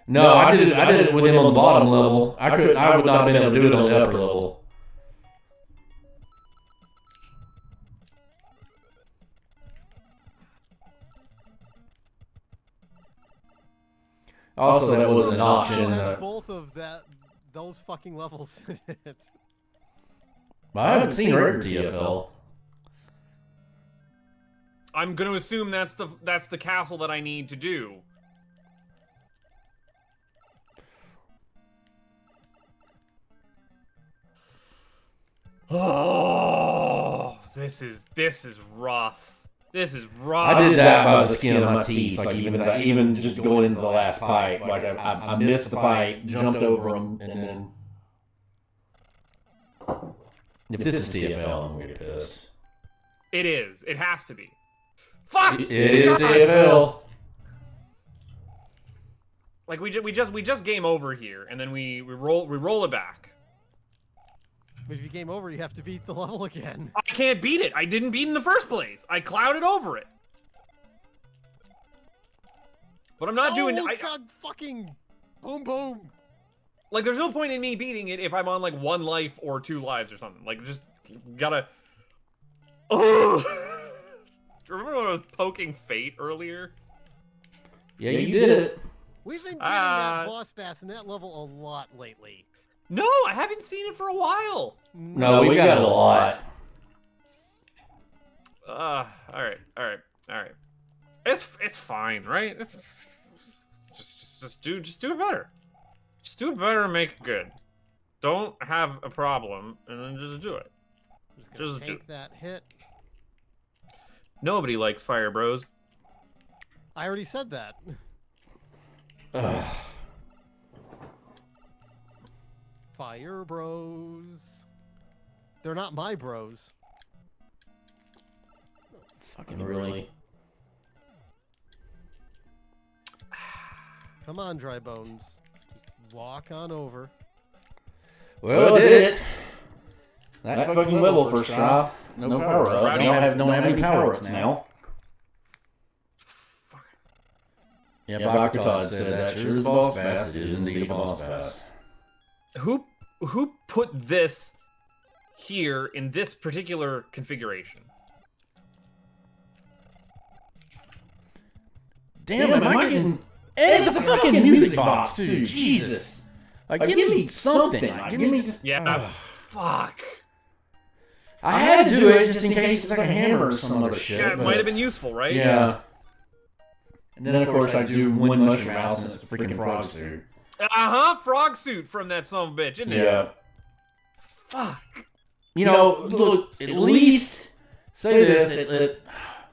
Speaker 2: No, I did it with him on the bottom level. I would not have been able to do it on the upper level. Also, that wasn't an option.
Speaker 3: Has both of those fucking levels in it.
Speaker 2: I haven't seen regular TFL.
Speaker 1: I'm gonna assume that's the castle that I need to do. Oh, this is rough. This is rough.
Speaker 2: I did that by the skin of my teeth. Like even just going into the last fight. Like I missed the fight, jumped over him, and then. If this is TFL, I'm gonna get pissed.
Speaker 1: It is. It has to be. Fuck!
Speaker 2: It is TFL.
Speaker 1: Like we just game over here, and then we roll it back.
Speaker 3: But if you game over, you have to beat the level again.
Speaker 1: I can't beat it. I didn't beat it in the first place. I clouded over it. But I'm not doing.
Speaker 3: God, fucking boom, boom.
Speaker 1: Like, there's no point in me beating it if I'm on like 1 life or 2 lives or something. Like, just gotta. Ugh. remember when I was poking Fate earlier?
Speaker 2: Yeah, you did it.
Speaker 3: We've been getting that boss bass in that level a lot lately.
Speaker 1: No, I haven't seen it for a while.
Speaker 2: No, we got it a lot.
Speaker 1: All right. It's fine, right? Just do it better. Just do it better and make it good. Don't have a problem and then just do it.
Speaker 3: Just take that hit.
Speaker 1: Nobody likes Fire Bros.
Speaker 3: I already said that. Fire Bros. They're not my bros.
Speaker 2: Fucking really.
Speaker 3: Come on, Dry Bones. Just walk on over.
Speaker 2: Well, did it. That fucking level first try. No power up. Don't have any power ups now. Yeah, Bakatod said that. Sure is a boss bass. It is indeed a boss bass.
Speaker 1: Who put this here in this particular configuration?
Speaker 2: Damn, am I getting... And it's a fucking music box, too. Jesus. Like, give me something. Like, give me just...
Speaker 1: Yeah, fuck.
Speaker 2: I had to do it just in case it's like a hammer or some other shit.
Speaker 1: Yeah, it might have been useful, right?
Speaker 2: Yeah. And then, of course, I do one mushroom house and it's a freaking frog suit.
Speaker 1: Frog suit from that son of a bitch, isn't it?
Speaker 2: Yeah.
Speaker 1: Fuck.
Speaker 2: You know, look, at least say this.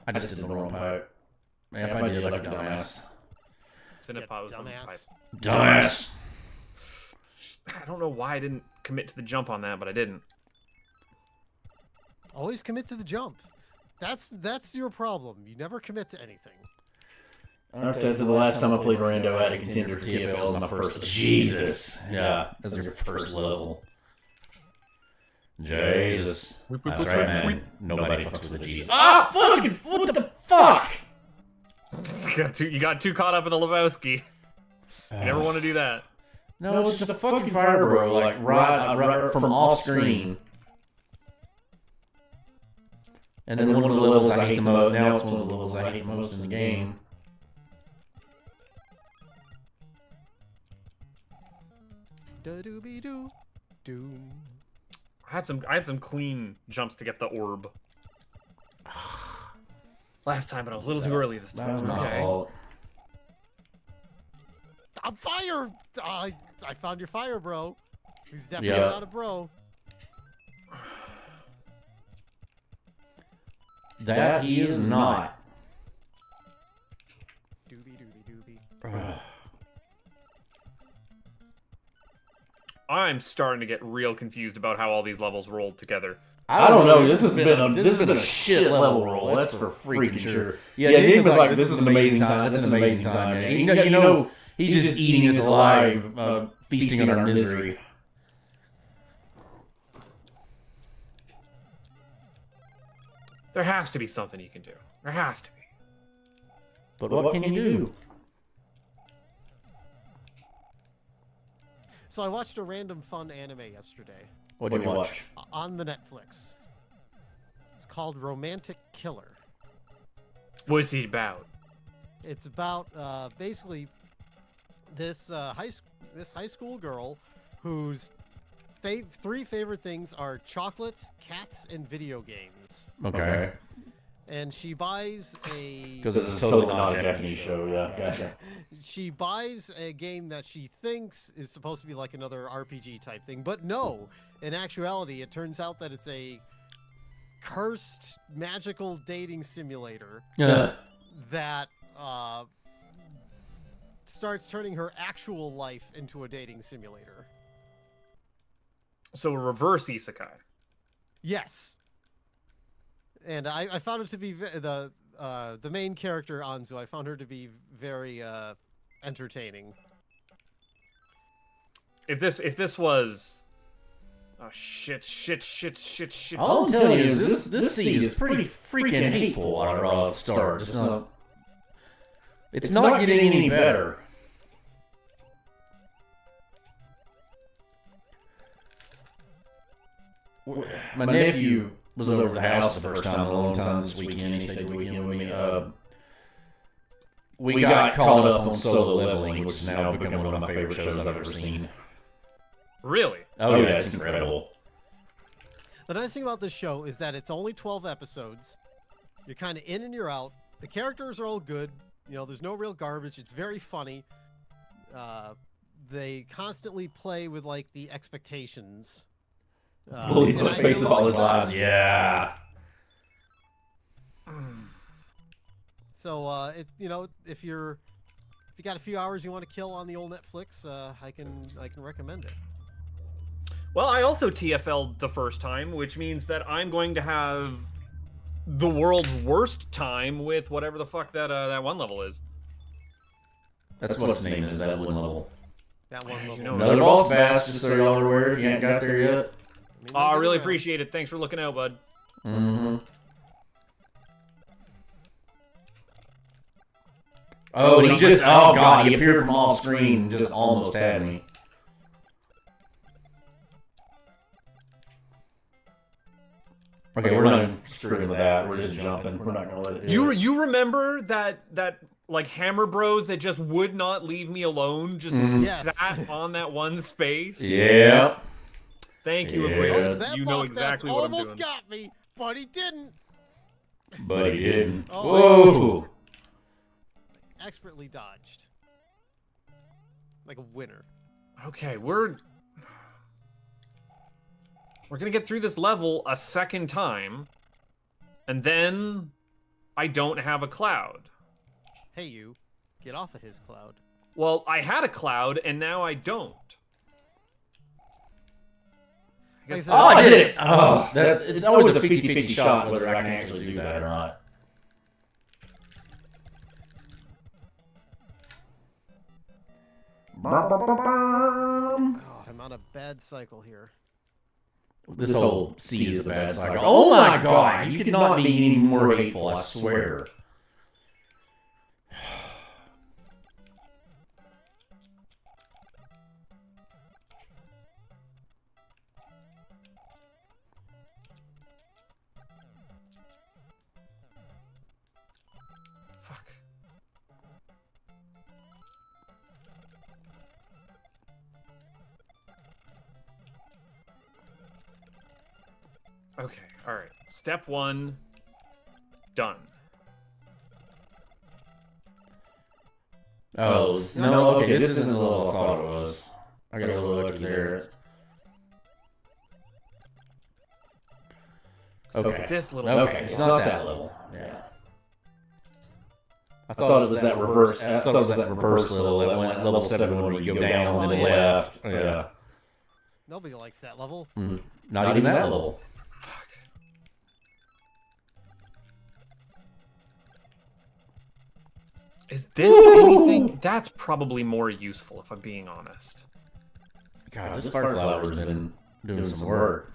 Speaker 2: I just did the wrong pipe. Man, I did like a dumbass. Dumbass.
Speaker 1: I don't know why I didn't commit to the jump on that, but I didn't.
Speaker 3: Always commit to the jump. That's your problem. You never commit to anything.
Speaker 2: That's the last time I played Rando, I had a contender for TFL as my first. Jesus. Yeah, as your first level. Jesus. That's right, man. Nobody fucks with the Jesus. Ah, fucking, what the fuck?
Speaker 1: You got too caught up in the Lebowski. You never want to do that.
Speaker 2: No, it's just a fucking fire bro, like right from off screen. And then one of the levels I hate the most. Now it's one of the levels I hate most in the game.
Speaker 3: Da-doo-be-doo. Doom.
Speaker 1: I had some clean jumps to get the orb. Last time, but I was a little too early this time.
Speaker 2: That was my fault.
Speaker 3: I'm fire! I found your fire, bro. He's definitely not a bro.
Speaker 2: That he is not.
Speaker 3: Doobie.
Speaker 1: I'm starting to get real confused about how all these levels rolled together.
Speaker 2: I don't know. This has been a shit level roll. That's for freaking sure. Yeah, Nick was like, "This is an amazing time. That's an amazing time, man." You know, he's just eating us alive, feasting on our misery.
Speaker 1: There has to be something you can do. There has to be.
Speaker 2: But what can you do?
Speaker 3: So I watched a random fun anime yesterday.
Speaker 2: What'd you watch?
Speaker 3: On the Netflix. It's called Romantic Killer.
Speaker 1: What's he about?
Speaker 3: It's about basically this high school girl whose three favorite things are chocolates, cats, and video games.
Speaker 2: Okay.
Speaker 3: And she buys a...
Speaker 2: Because it's totally not a Japanese show, yeah. Gotcha.
Speaker 3: She buys a game that she thinks is supposed to be like another RPG type thing, but no. In actuality, it turns out that it's a cursed magical dating simulator that starts turning her actual life into a dating simulator.
Speaker 1: So a reverse isekai.
Speaker 3: Yes. And I found it to be the main character, Anzu. I found her to be very entertaining.
Speaker 1: If this was, oh shit!
Speaker 2: All I'm telling you is this seed is pretty freaking hateful right off the start. It's not getting any better. My nephew was over at the house the first time in a long time this weekend. He stayed the weekend with me. We got caught up on Solo Leveling, which has now become one of my favorite shows I've ever seen.
Speaker 1: Really?
Speaker 2: Oh yeah, it's incredible.
Speaker 3: The nice thing about this show is that it's only 12 episodes. You're kind of in and you're out. The characters are all good. You know, there's no real garbage. It's very funny. They constantly play with like the expectations.
Speaker 2: Bully put face all his lives. Yeah.
Speaker 3: So if you got a few hours you want to kill on the old Netflix, I can recommend it.
Speaker 1: Well, I also TFL'd the first time, which means that I'm going to have the world's worst time with whatever the fuck that one level is.
Speaker 2: That's what its name is, that one level.
Speaker 3: That one level.
Speaker 1: You know,
Speaker 2: another boss bass, just so y'all are aware if you ain't got there yet.
Speaker 1: Oh, I really appreciate it. Thanks for looking out, bud.
Speaker 2: Mm-hmm. Oh, he just, oh god, he appeared from off screen and just almost had me. Okay, we're not even screwing with that. We're just jumping. We're not gonna let it.
Speaker 1: You remember that like Hammer Bros that just would not leave me alone, just sat on that one space?
Speaker 2: Yeah.
Speaker 1: Thank you, Abraham. You know exactly what I'm doing.
Speaker 3: Almost got me, but he didn't.
Speaker 2: But he didn't.
Speaker 3: Oh,
Speaker 2: whoa!
Speaker 3: Expertly dodged. Like a winner.
Speaker 1: Okay, we're gonna get through this level a second time, and then I don't have a cloud.
Speaker 3: Hey, you, get off of his cloud.
Speaker 1: Well, I had a cloud, and now I don't.
Speaker 2: I did it! Oh, it's always a 50-50 shot whether I can actually do that or not.
Speaker 3: Oh, I'm on a bad cycle here.
Speaker 2: This whole C is a bad cycle. Oh my god, you could not be any more hateful, I swear.
Speaker 1: Fuck. Okay, alright. Step 1, done.
Speaker 2: Oh, no, okay, this isn't the level I thought it was. I got a little lucky there. Okay.
Speaker 1: This little
Speaker 2: Okay, it's not that level. Yeah. I thought it was that reverse. I thought it was that reverse level. That one, level 7 when you go down and then left. Yeah.
Speaker 3: Nobody likes that level.
Speaker 2: Not even that level.
Speaker 1: Is this anything? That's probably more useful, if I'm being honest.
Speaker 2: God, this Fireflower's been doing some work.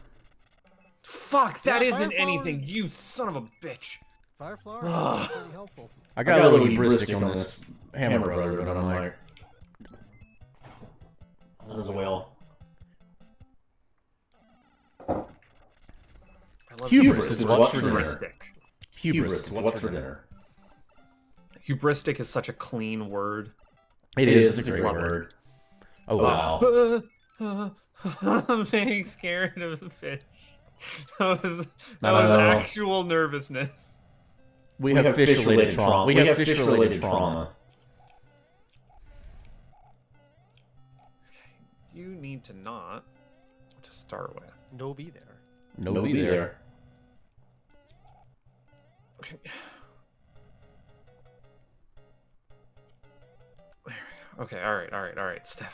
Speaker 1: Fuck, that
Speaker 3: Yeah,
Speaker 1: isn't
Speaker 3: Fireflowers-
Speaker 1: anything, you son of a bitch.
Speaker 3: Fireflower is pretty helpful.
Speaker 2: I got a little hubristic on this Hammer Brother, but I'm like, this is a whale. Hubris is what's for dinner. Hubris is what's for dinner.
Speaker 1: Hubristic is such a clean word.
Speaker 2: It is. It's a great word. Oh, wow.
Speaker 1: I'm being scared of a fish. That was actual nervousness.
Speaker 2: We have fish-related trauma. We have fish-related trauma.
Speaker 1: You need to not to start with.
Speaker 3: No be there.
Speaker 2: No be there.
Speaker 1: Okay. Okay, all right. Step.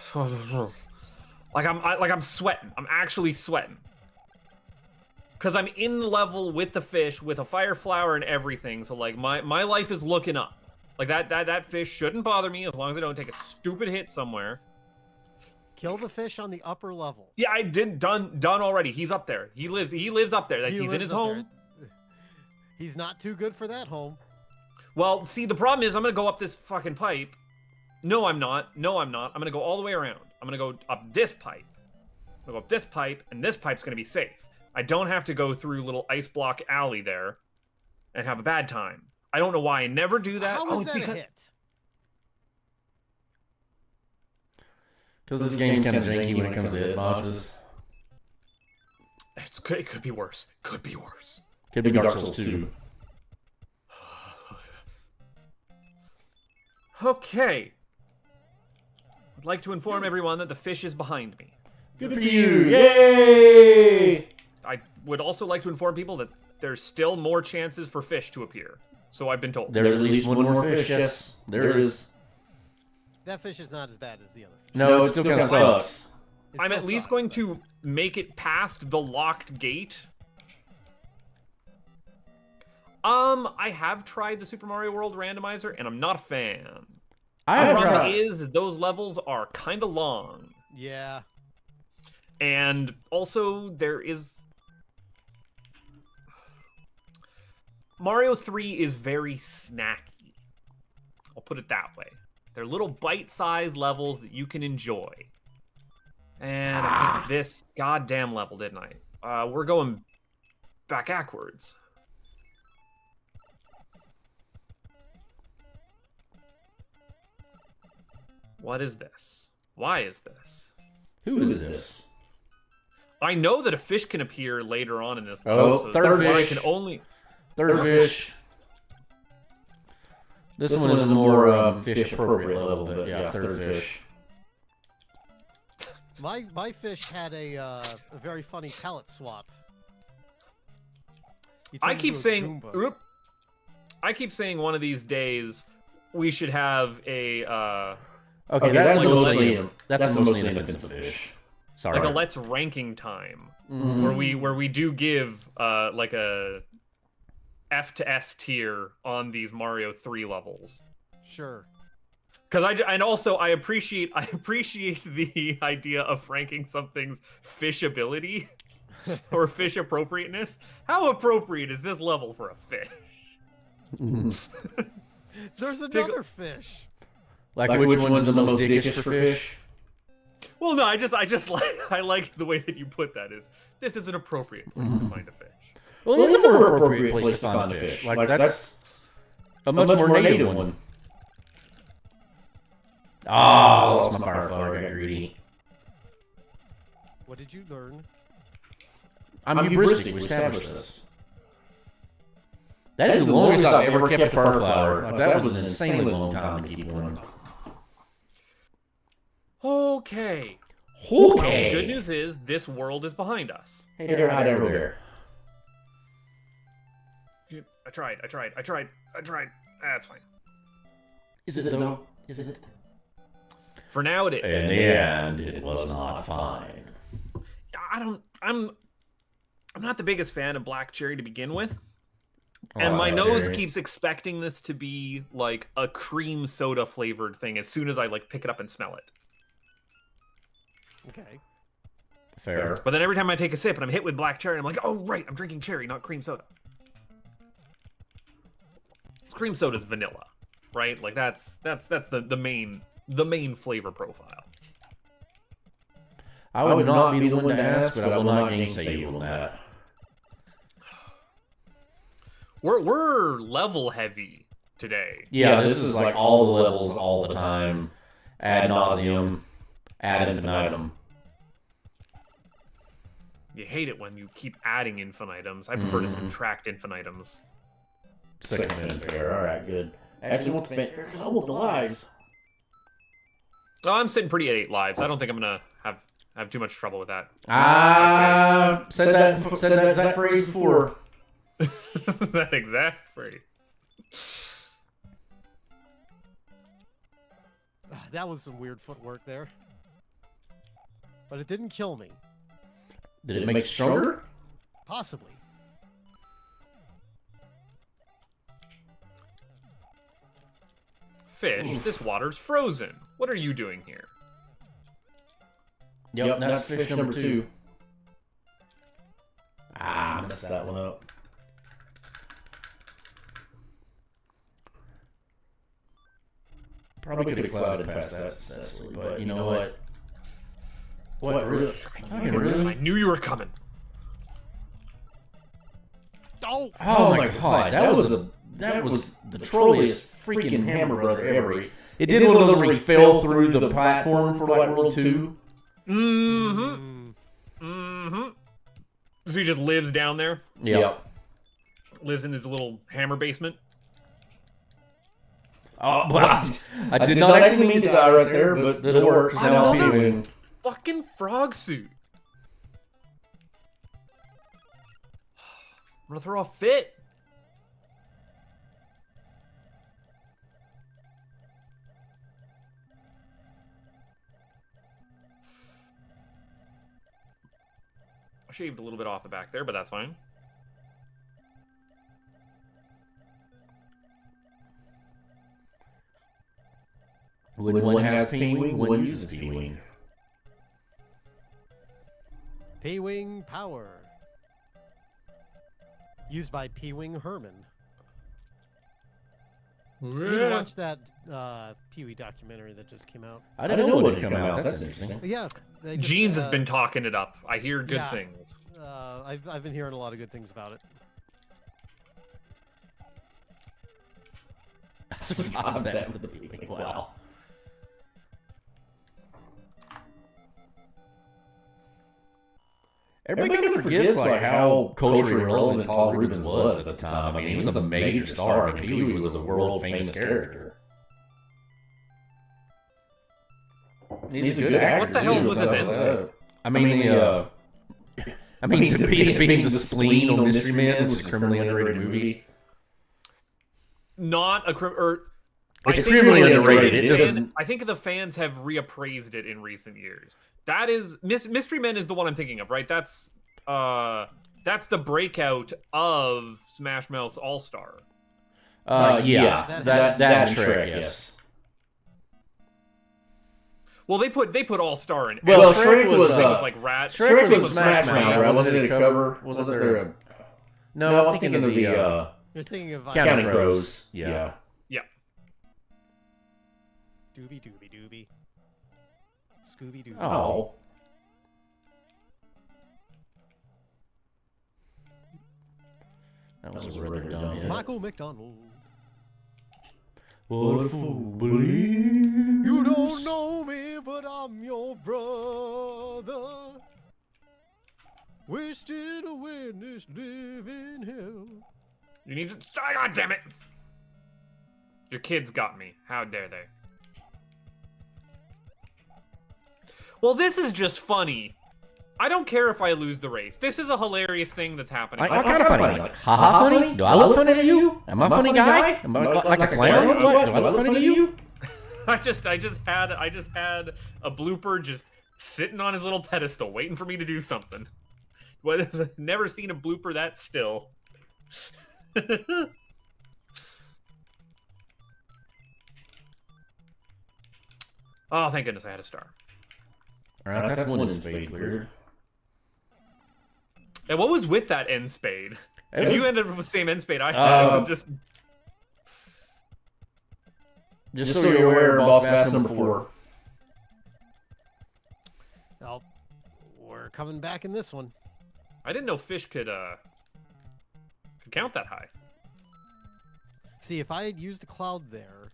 Speaker 1: Like I'm sweating. I'm actually sweating. Cause I'm in level with the fish, with a fire flower and everything. So like my life is looking up. Like that fish shouldn't bother me as long as I don't take a stupid hit somewhere.
Speaker 3: Kill the fish on the upper level.
Speaker 1: Yeah, I did done already. He's up there. He lives up there. He's in his home.
Speaker 3: There. He's not too good for that home.
Speaker 1: Well, see, the problem is I'm gonna go up this fucking pipe. No, I'm not. I'm gonna go all the way around. I'm gonna go up this pipe. I'm gonna go up this pipe, and this pipe's gonna be safe. I don't have to go through little ice block alley there and have a bad time. I don't know why I never do that.
Speaker 3: How is that a hit?
Speaker 2: Because this game's kind of janky when it comes to hitboxes.
Speaker 1: It could be worse. Could be worse.
Speaker 2: Could be Dark Souls 2.
Speaker 1: Okay. I'd like to inform everyone that the fish is behind me.
Speaker 2: Good for you! Yay!
Speaker 1: I would also like to inform people that there's still more chances for fish to appear. So I've been told.
Speaker 2: There's at least one more fish, yes. There is.
Speaker 3: That fish is not as bad as the other fish.
Speaker 2: No, it still kind of sucks.
Speaker 1: I'm at least going to make it past the locked gate. I have tried the Super Mario World randomizer, and I'm not a fan. The problem is those levels are kind of long.
Speaker 3: Yeah.
Speaker 1: And also, there is... Mario 3 is very snacky. I'll put it that way. They're little bite-sized levels that you can enjoy. And I picked this goddamn level, didn't I? We're going backwards. What is this? Why is this?
Speaker 2: Who is this?
Speaker 1: I know that a fish can appear later on in this level.
Speaker 2: Oh, third fish.
Speaker 1: I can only...
Speaker 2: Third fish. This one is a more fish-appropriate level, but yeah, third fish.
Speaker 3: My fish had a very funny palette swap.
Speaker 1: I keep saying one of these days we should have a
Speaker 2: okay, that's mostly an offensive fish. Sorry.
Speaker 1: Like a let's ranking time where we do give like a F to S tier on these Mario 3 levels.
Speaker 3: Sure.
Speaker 1: Because I appreciate the idea of ranking something's fishability or fish appropriateness. How appropriate is this level for a fish?
Speaker 3: There's another fish.
Speaker 2: Like which one's the most dickish for fish?
Speaker 1: Well, no, I like the way that you put that. This is an appropriate place to find a fish.
Speaker 2: Well, it's a more appropriate place to find a fish. Like that's a much more native one. Ah, oh, lost my fire flower. I got greedy.
Speaker 3: What did you learn?
Speaker 2: I'm hubristic. We established this. That is the longest I've ever kept a fire flower. Like, that was an insanely long time to keep one.
Speaker 1: Okay.
Speaker 2: Okay.
Speaker 1: Well, the good news is this world is behind us.
Speaker 2: Hey there, hide over there.
Speaker 1: I tried. That's fine.
Speaker 2: Is it though? Is it?
Speaker 1: For now, it is.
Speaker 2: In the end, it was not fine.
Speaker 1: I'm not the biggest fan of black cherry to begin with. And my nose keeps expecting this to be like a cream soda flavored thing as soon as I like pick it up and smell it.
Speaker 3: Okay.
Speaker 2: Fair.
Speaker 1: But then every time I take a sip and I'm hit with black cherry, I'm like, oh right, I'm drinking cherry, not cream soda. Cream soda's vanilla, right? Like that's the main flavor profile.
Speaker 2: I would not be the one to ask, but I will not gainsay you on that.
Speaker 1: We're level heavy today.
Speaker 2: Yeah, this is like all the levels all the time, ad nauseum, ad infinitum.
Speaker 1: You hate it when you keep adding infinitums. I prefer to subtract infinitums.
Speaker 2: Second fair. Alright, good. Actually, won't the fair because I want the lives.
Speaker 1: Oh, I'm sitting pretty at 8 lives. I don't think I'm gonna have too much trouble with that.
Speaker 2: Said that exact phrase before.
Speaker 1: That exact phrase.
Speaker 3: That was some weird footwork there. But it didn't kill me.
Speaker 2: Did it make it stronger?
Speaker 3: Possibly.
Speaker 1: Fish, this water's frozen. What are you doing here?
Speaker 2: Yep, that's fish number 2. I messed that one up. Probably could have clouded past that successfully, but you know what? What, really?
Speaker 1: I knew you were coming.
Speaker 3: Oh,
Speaker 2: my god, that was the trolliest freaking Hammer Brother ever. It did one of those where he fell through the platform for like World 2.
Speaker 1: So he just lives down there?
Speaker 2: Yep.
Speaker 1: Lives in his little hammer basement?
Speaker 2: Oh, but I did not actually mean to die right there, but it'll work. Now
Speaker 1: Another fucking frog suit. I'm gonna throw a fit. I shaved a little bit off the back there, but that's fine.
Speaker 2: When one has P-Wing, one uses P-Wing.
Speaker 3: P-Wing power. Used by P-Wing Herman. You need to watch that Pee-wee documentary that just came out.
Speaker 2: I didn't know when it came out. That's interesting.
Speaker 3: Yeah.
Speaker 1: Jeans has been talking it up. I hear good things.
Speaker 3: I've been hearing a lot of good things about it.
Speaker 2: I survived that with the P-Wing. Wow. Everybody kind of forgets like how culturally relevant Paul Reubens was at the time. I mean, he was a major star. I mean, Pee-wee was a world-famous character. He's a good actor.
Speaker 1: What the hell's with this end?
Speaker 2: I mean, being the spleen on Mystery Men, which is a criminally underrated movie.
Speaker 1: Not a
Speaker 2: it's criminally underrated. It doesn't.
Speaker 1: I think the fans have reappraised it in recent years. That is Mystery Men is the one I'm thinking of, right? That's the breakout of Smash Mouth's All Star.
Speaker 2: Yeah, that Shrek, yes.
Speaker 1: Well, they put All Star in.
Speaker 2: Well, Shrek was
Speaker 1: like Rat.
Speaker 2: Shrek was Smash Mouth, right? Wasn't it a cover? Wasn't there a? No, I'm thinking of the.
Speaker 3: You're thinking of
Speaker 2: Counting Crows. Yeah.
Speaker 3: Doobie doobie doobie. Scooby Doo.
Speaker 2: Oh. That was a rather dumb hit.
Speaker 3: Michael McDonald.
Speaker 2: What a fool believe.
Speaker 3: You don't know me, but I'm your brother. Wasted away in this living hell.
Speaker 1: You need to. God damn it! Your kids got me. How dare they? Well, this is just funny. I don't care if I lose the race. This is a hilarious thing that's happening.
Speaker 2: I kind of funny. Like, haha funny? Do I look funny to you? Am I a funny guy? Am I like a clown? What? Do I look funny to you?
Speaker 1: I just had a blooper just sitting on his little pedestal waiting for me to do something. Well, I've never seen a blooper that still. Oh, thank goodness I had a star.
Speaker 2: Alright, that's one end spade cleared.
Speaker 1: And what was with that end spade? If you ended up with the same end spade I had, it was just...
Speaker 2: Just so you're aware, boss bass number 4.
Speaker 3: Well, we're coming back in this one.
Speaker 1: I didn't know fish could count that high.
Speaker 3: See, if I had used a cloud there...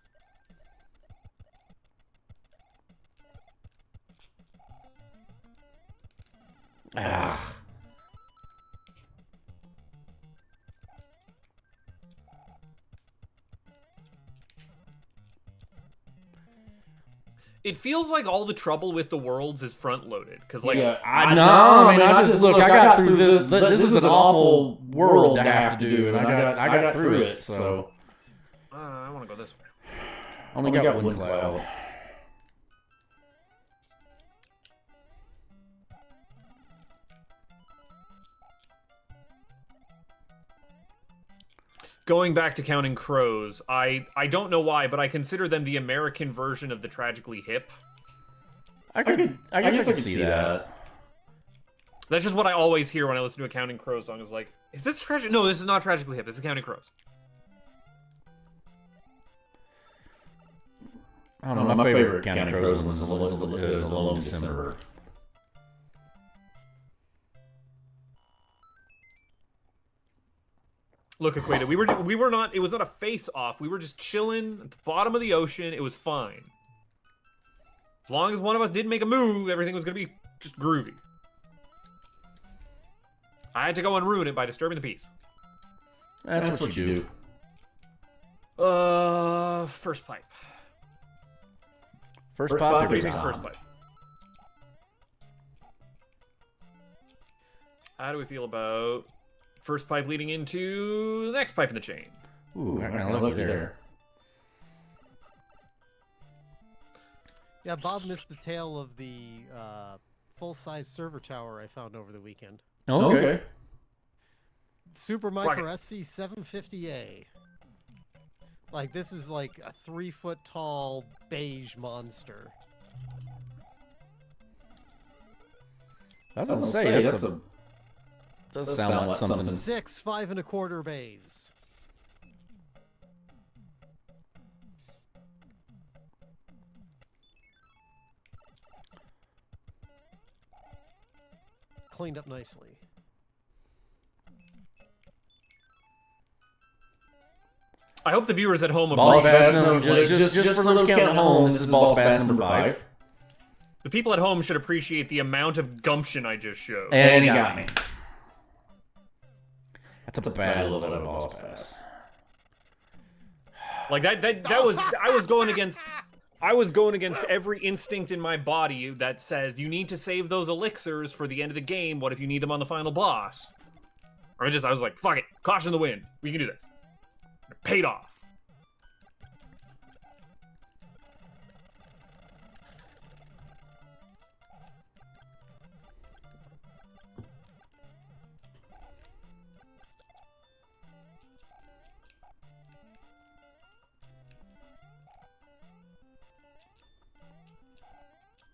Speaker 2: Ah.
Speaker 1: It feels like all the trouble with the worlds is front loaded because, like,
Speaker 2: I just look. I got through this is an awful world to have to do, and I got through it. So
Speaker 1: I want to go this way.
Speaker 2: Only got one cloud.
Speaker 1: Going back to Counting Crows, I don't know why, but I consider them the American version of the Tragically Hip.
Speaker 2: I guess I could see that.
Speaker 1: That's just what I always hear when I listen to a Counting Crows song. Is like, is this tragic? No, this is not Tragically Hip. This is Counting Crows.
Speaker 2: I don't know. My favorite Counting Crows one is Alone in December.
Speaker 1: Look, Equated, we were not. It was not a face-off. We were just chilling at the bottom of the ocean. It was fine. As long as one of us didn't make a move, everything was gonna be just groovy. I had to go and ruin it by disturbing the peace.
Speaker 2: That's what you do.
Speaker 1: First pipe.
Speaker 2: First pipe every
Speaker 1: Take
Speaker 2: time.
Speaker 1: first pipe. How do we feel about first pipe leading into the next pipe in the chain?
Speaker 2: Ooh, I'm kind of lucky there.
Speaker 3: Yeah, Bob missed the tail of the full-size server tower I found over the weekend.
Speaker 2: Okay.
Speaker 3: Supermicro SC750A. Like, this is like a 3-foot tall beige monster.
Speaker 2: I was gonna say that's a. Does sound like something.
Speaker 3: 6 5.25 bays. Cleaned up nicely.
Speaker 1: I hope the viewers at home
Speaker 2: Boss pass number, just for those counting at home, this is boss pass number 5.
Speaker 1: The people at home should appreciate the amount of gumption I just showed.
Speaker 2: And he got me. That's a bad little bit of boss pass.
Speaker 1: Like that was I was going against every instinct in my body that says you need to save those elixirs for the end of the game. What if you need them on the final boss? I was like, fuck it, caution the wind. We can do this. It paid off.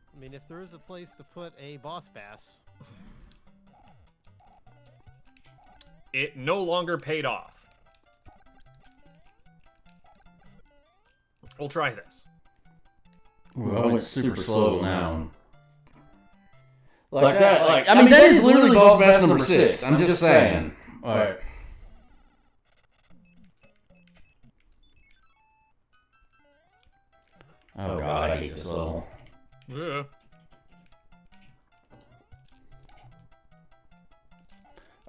Speaker 3: I mean, if there is a place to put a boss bass,
Speaker 1: it no longer paid off. We'll try this.
Speaker 2: Ooh, I went super slow now. Like that, like, I mean, that is literally boss bass number 6. I'm just saying. Alright. Oh god, I hate this level.
Speaker 1: Yeah.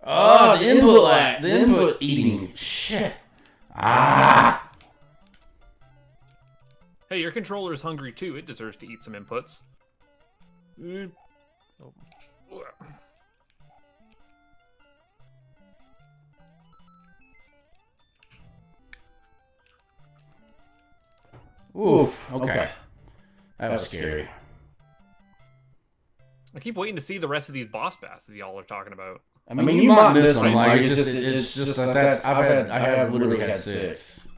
Speaker 2: Oh, the input lag. The input eating. Shit. Ah.
Speaker 1: Hey, your controller is hungry too. It deserves to eat some inputs.
Speaker 2: Oof. Okay. That was scary.
Speaker 1: I keep waiting to see the rest of these boss basses y'all are talking about.
Speaker 2: I mean, you might miss them. Like, it's just that that's I have literally had 6.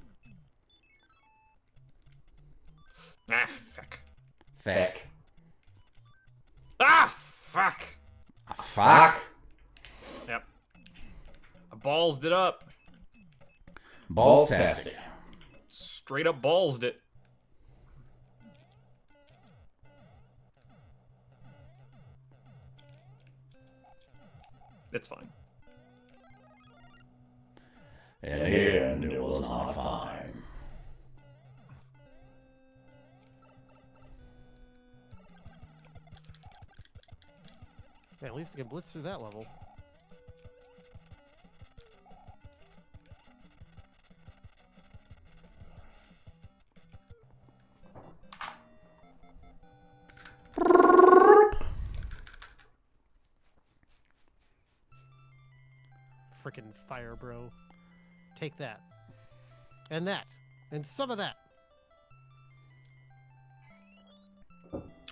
Speaker 1: Ah, fuck.
Speaker 2: Feck.
Speaker 1: Ah, fuck.
Speaker 2: Fuck.
Speaker 1: Yep. I ballsed it up.
Speaker 2: Balls-tastic.
Speaker 1: Straight up ballsed it. It's fine.
Speaker 2: In the end, it was not fine.
Speaker 3: man, at least I can blitz through that level. Frickin' fire, bro. Take that. And that. And some of that.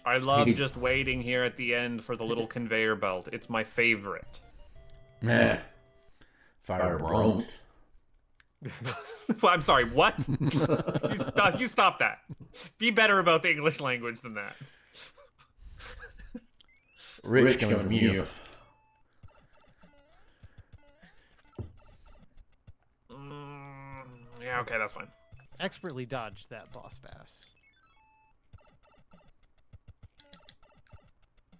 Speaker 1: I love just waiting here at the end for the little conveyor belt. It's my favorite.
Speaker 2: Meh. Fire bront.
Speaker 1: I'm sorry, what? You stop that. Be better about the English language than that.
Speaker 2: Rich coming from you.
Speaker 1: Yeah, okay, that's fine.
Speaker 3: Expertly dodged that boss bass.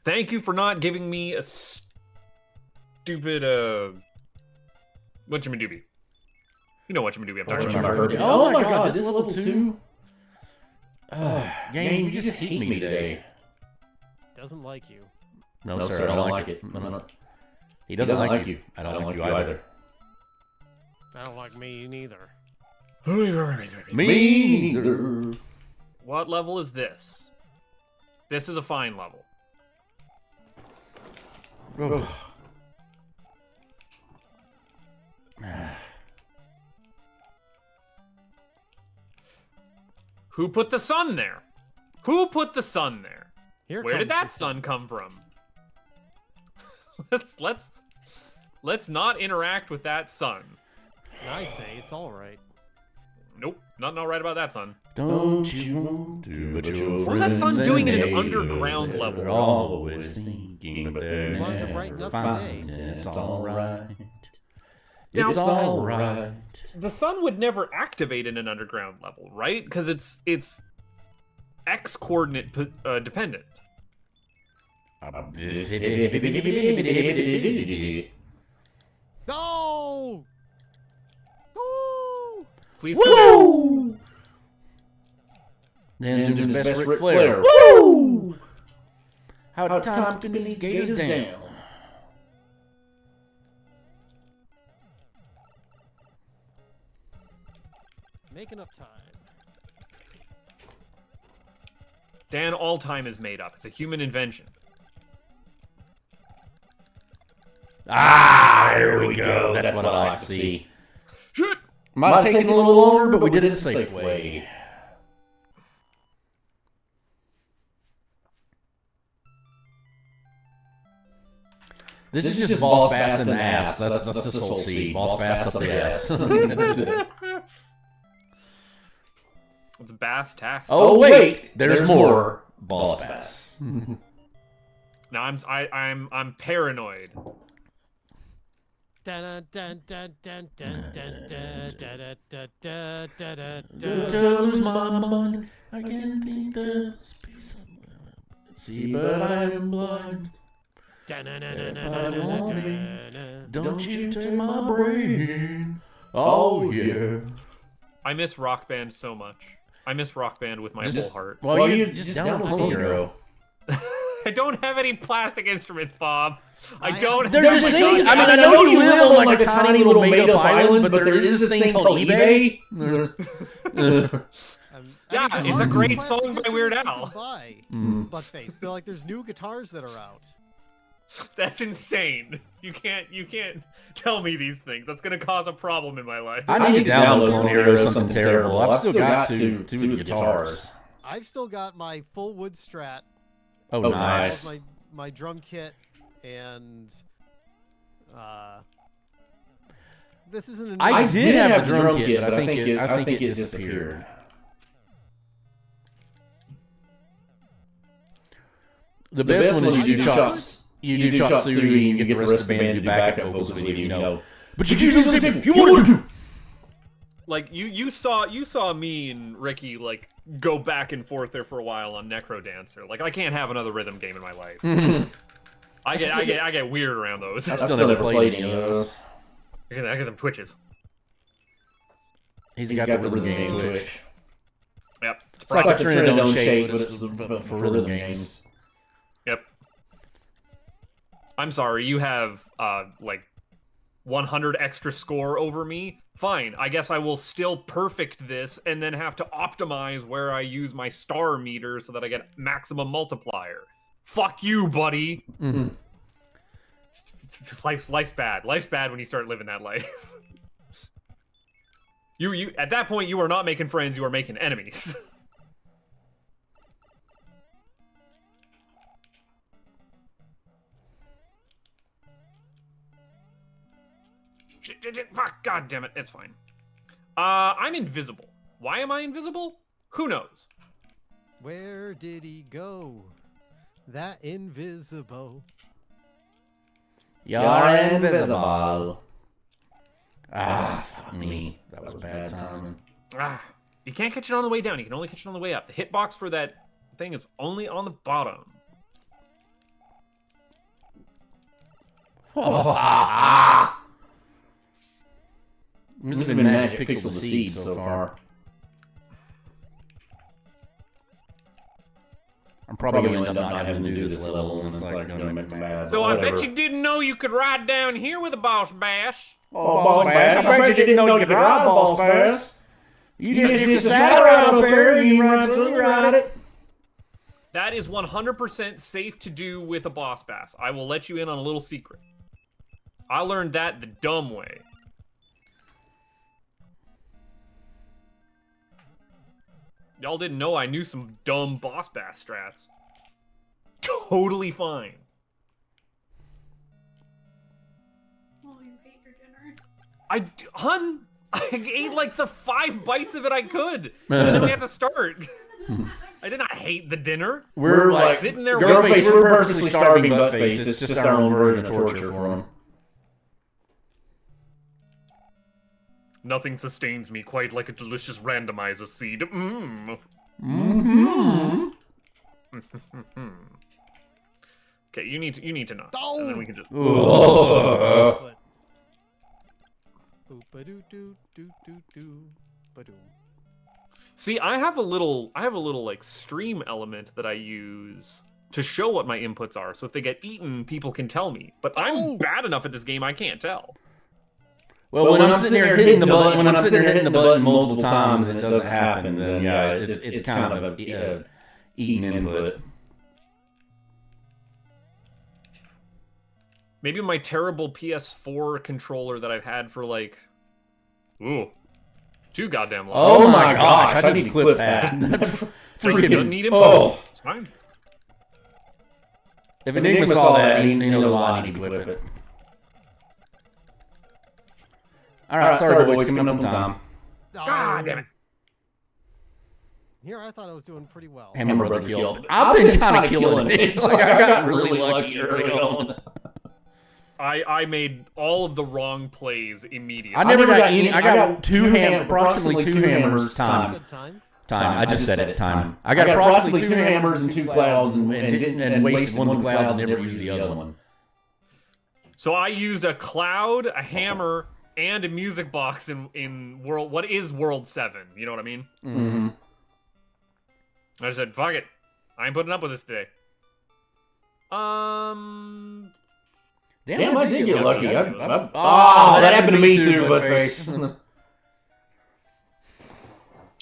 Speaker 1: Thank you for not giving me a stupid, whatchamadooby. You know what I'm gonna do. I'm talking
Speaker 2: about. Oh my god, this is level 2? Game, you just hate me today.
Speaker 3: Doesn't like you.
Speaker 2: No, sir, I don't like it. No. He doesn't like you. I don't like you either.
Speaker 3: I don't like me neither.
Speaker 2: Me neither.
Speaker 1: What level is this? This is a fine level. Who put the sun there? Who put the sun there? Where did that sun come from? Let's not interact with that sun.
Speaker 3: I say it's all right.
Speaker 1: Nope, nothing all right about that sun.
Speaker 2: Don't you want to? But
Speaker 1: what was that sun doing in an underground level?
Speaker 2: They're always thinking, but they're
Speaker 3: wanted to brighten
Speaker 2: never
Speaker 3: up
Speaker 2: finding.
Speaker 3: the day.
Speaker 2: It's all right.
Speaker 1: Now,
Speaker 2: It's all right.
Speaker 1: The sun would never activate in an underground level, right? Because it's X coordinate dependent.
Speaker 3: No! No!
Speaker 1: Please come
Speaker 2: Woo! Nan's best Ric Flair. Woo! How time can these gators down?
Speaker 3: Make enough time.
Speaker 1: Dan, all time is made up. It's a human invention.
Speaker 2: Ah, here we go. That's what I like to see.
Speaker 1: Shit!
Speaker 2: Might have taken a little longer, but we did it the safe way. This is just boss bass in the ass. That's this whole C. Boss bass up the ass. That's it.
Speaker 1: It's bass task.
Speaker 2: Oh wait, there's more boss bass.
Speaker 1: Now I'm paranoid.
Speaker 3: Dun dun dun dun dun dun dun dun dun dun dun
Speaker 2: Don't
Speaker 3: dun.
Speaker 2: lose my mind. I can't think there must be somewhere. See, but I am blind. Don't you take my brain. Oh yeah.
Speaker 1: I miss Rock Band so much. I miss Rock Band with my whole heart.
Speaker 2: Well, you just download Clone Hero.
Speaker 1: I don't have any plastic instruments, Bob. I don't.
Speaker 2: There's this thing. I mean, I know you live on like a tiny little made-up island, but there is this thing called eBay.
Speaker 1: Yeah, it's a great song by Weird Al.
Speaker 3: Buttface. They're like, there's new guitars that are out.
Speaker 1: That's insane. You can't tell me these things. That's gonna cause a problem in my life.
Speaker 2: I need to download Clone Hero something terrible. I've still got two guitars.
Speaker 3: I've still got my full wood Strat.
Speaker 2: Oh, nice.
Speaker 3: My drum kit and this isn't.
Speaker 2: I did have a drum kit, but I think it disappeared. The best one is you do chop suey and you get the rest of the band to do backup vocals with you know. But you keep saying you want to do.
Speaker 1: Like you saw me and Ricky like go back and forth there for a while on Necro Dancer. Like I can't have another rhythm game in my life. I get weird around those.
Speaker 2: I've still never played any of those.
Speaker 1: I get them twitches.
Speaker 2: He's got the rhythm game twitch.
Speaker 1: Yep.
Speaker 2: It's like a Trinidad shape, but it's for rhythm games.
Speaker 1: Yep. I'm sorry, you have like 100 extra score over me. Fine, I guess I will still perfect this and then have to optimize where I use my star meter so that I get maximum multiplier. Fuck you, buddy. Life's bad. Life's bad when you start living that life. You at that point you are not making friends, you are making enemies. Fuck, god damn it, it's fine. I'm invisible. Why am I invisible? Who knows?
Speaker 3: Where did he go? That invisible.
Speaker 2: You're invisible. Ah, fuck me. That was a bad time.
Speaker 1: You can't catch it on the way down. You can only catch it on the way up. The hitbox for that thing is only on the bottom.
Speaker 2: This has been Magic Pixel the Seed so far. I'm probably going to end up not having to do this level, and it's like going to make me mad.
Speaker 1: So I bet you didn't know you could ride down here with a boss bass.
Speaker 2: Oh, Boss Bass, I bet you didn't know you could ride Boss Bass. You just hit the saddle right up there, and you ride it.
Speaker 1: That is 100% safe to do with a boss bass. I will let you in on a little secret. I learned that the dumb way. Y'all didn't know I knew some dumb boss bass strats. Totally fine.
Speaker 4: Oh, you ate your dinner.
Speaker 1: I ate like the 5 bites of it I could. And then we had to start. I did not hate the dinner.
Speaker 2: We're like
Speaker 1: sitting there
Speaker 2: Girlface, we're purposely starving Buttface. It's just our own version of torture for him.
Speaker 1: Nothing sustains me quite like a delicious randomizer seed. Okay, you need to know.
Speaker 3: Oh!
Speaker 1: And then we can just. See, I have a little like stream element that I use to show what my inputs are. So if they get eaten, people can tell me. But I'm bad enough at this game, I can't tell.
Speaker 2: Well, when I'm sitting there hitting the button, multiple times and it doesn't happen, then yeah, it's kind of a eating input.
Speaker 1: Maybe my terrible PS4 controller that I've had for like, too goddamn long.
Speaker 2: Oh my gosh, I need to clip that.
Speaker 1: Freaking doesn't need input.
Speaker 2: Oh,
Speaker 1: it's fine.
Speaker 2: If Enigma saw that, he knows why I need to clip it. All right, sorry boys, coming up on time.
Speaker 1: God damn it.
Speaker 3: Here, I thought I was doing pretty well.
Speaker 2: Hammer Brother killed. I've been kind of killing it. It's like I got really lucky early on.
Speaker 1: I made all of the wrong plays immediately.
Speaker 2: I never got any. I got approximately two hammers time. I just said it time. I got approximately 2 hammers and 2 clouds and wasted one of the clouds and never used the other one.
Speaker 1: So I used a cloud, a hammer, and a music box in world. What is World 7? You know what I mean?
Speaker 2: Mm-hmm.
Speaker 1: I said, fuck it. I ain't putting up with this today.
Speaker 2: Damn, I did get lucky.
Speaker 1: That
Speaker 2: happened to me too, Buttface.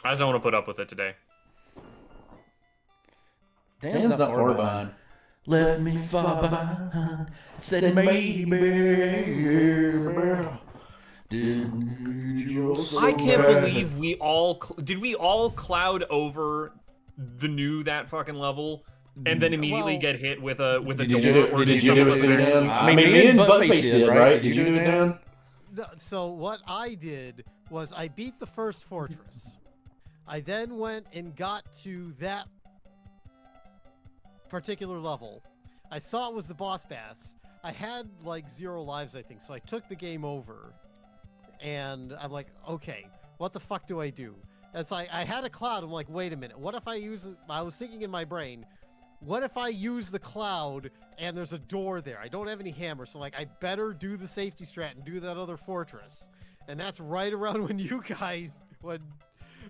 Speaker 1: I just don't want to put up with it today.
Speaker 2: Dan's not far behind. Left me far behind. Said maybe.
Speaker 1: I can't believe we all did we all cloud over that fucking level and then immediately get hit with a door.
Speaker 2: Did you do it, Dan? I mean, me and Buttface did, right? Did you do it, Dan?
Speaker 3: So what I did was I beat the first fortress. I then went and got to that particular level. I saw it was the boss bass. I had like 0 lives, I think, so I took the game over. And I'm like, okay, what the fuck do I do? And so I had a cloud. I'm like, wait a minute. What if I was thinking in my brain, what if I use the cloud and there's a door there? I don't have any hammers, so like I better do the safety strat and do that other fortress. And that's right around when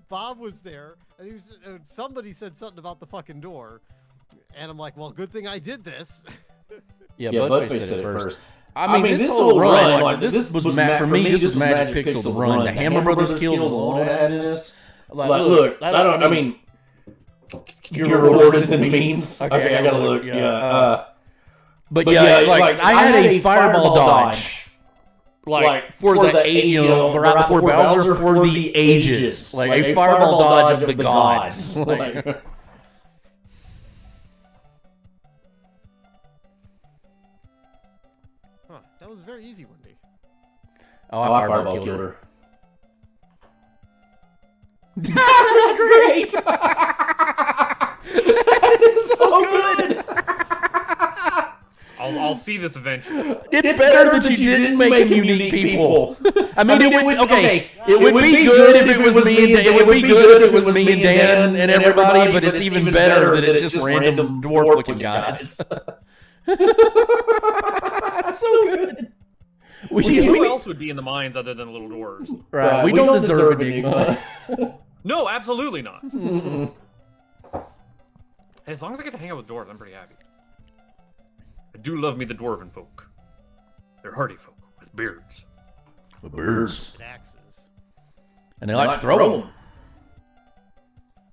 Speaker 3: Bob was there, and somebody said something about the fucking door. And I'm like, well, good thing I did this.
Speaker 2: Yeah, Buttface said it first. I mean, this whole run, like, this was for me. This was Magic Pixel to run. The Hammer Brothers kills alone had in this. Like, look, I mean, your reward is in the means. Okay, I gotta look. Yeah, but yeah, like I had a fireball dodge, like for the right before Bowser for the ages, like a fireball dodge of the gods.
Speaker 3: That was very easy, Wendy.
Speaker 2: Oh, I fireball killed her. That was great! That is so good!
Speaker 1: I'll see this eventually.
Speaker 2: It's better that you didn't make them unique people. I mean, it would it would be good if it was me and Dan. It would be good if it was me and Dan and everybody, but it's even better that it's just random dwarf-looking guys. That's so good.
Speaker 1: Who else would be in the mines other than little dwarves?
Speaker 2: Right. We don't deserve Enigma.
Speaker 1: No, absolutely not. Hey, as long as I get to hang out with dwarves, I'm pretty happy. I do love me the dwarven folk. They're hardy folk with beards.
Speaker 2: With beards.
Speaker 3: And axes.
Speaker 2: And they like to throw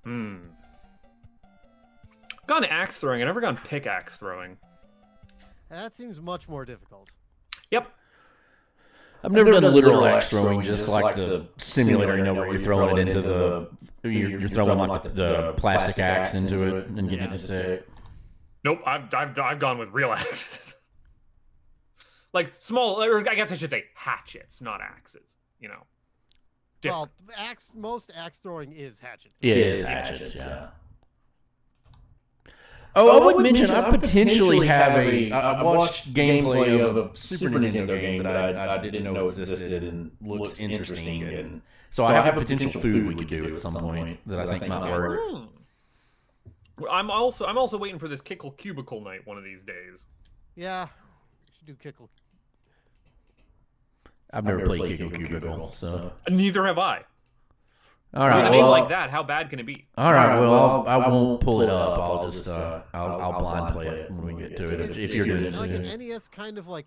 Speaker 2: them.
Speaker 1: I've gone axe throwing. I've never gone pickaxe throwing.
Speaker 3: That seems much more difficult.
Speaker 1: Yep.
Speaker 2: I've never done literal axe throwing, just like the simulator, where you're throwing it into the... You're throwing like the plastic axe into it and getting it to stick.
Speaker 1: Nope, I've gone with real axes. Like small, or I guess I should say hatchets, not axes. Different.
Speaker 3: Well, most axe throwing is hatchet.
Speaker 2: Yeah, it is hatchets, yeah. Oh, I would mention I potentially have I watched gameplay of a Super Nintendo game that I didn't know existed and looks interesting. And so I have a potential food we could do at some point that I think might work.
Speaker 1: I'm also waiting for this Kickle Cubicle night one of these days.
Speaker 3: Yeah, we should do Kickle.
Speaker 2: I've never played Kickle Cubicle, so
Speaker 1: neither have I.
Speaker 2: All right,
Speaker 1: with a name like that, how bad can it be?
Speaker 2: All right, well, I won't pull it up. I'll just I'll blind play it when we get to it. If you're doing it,
Speaker 3: like an NES kind of like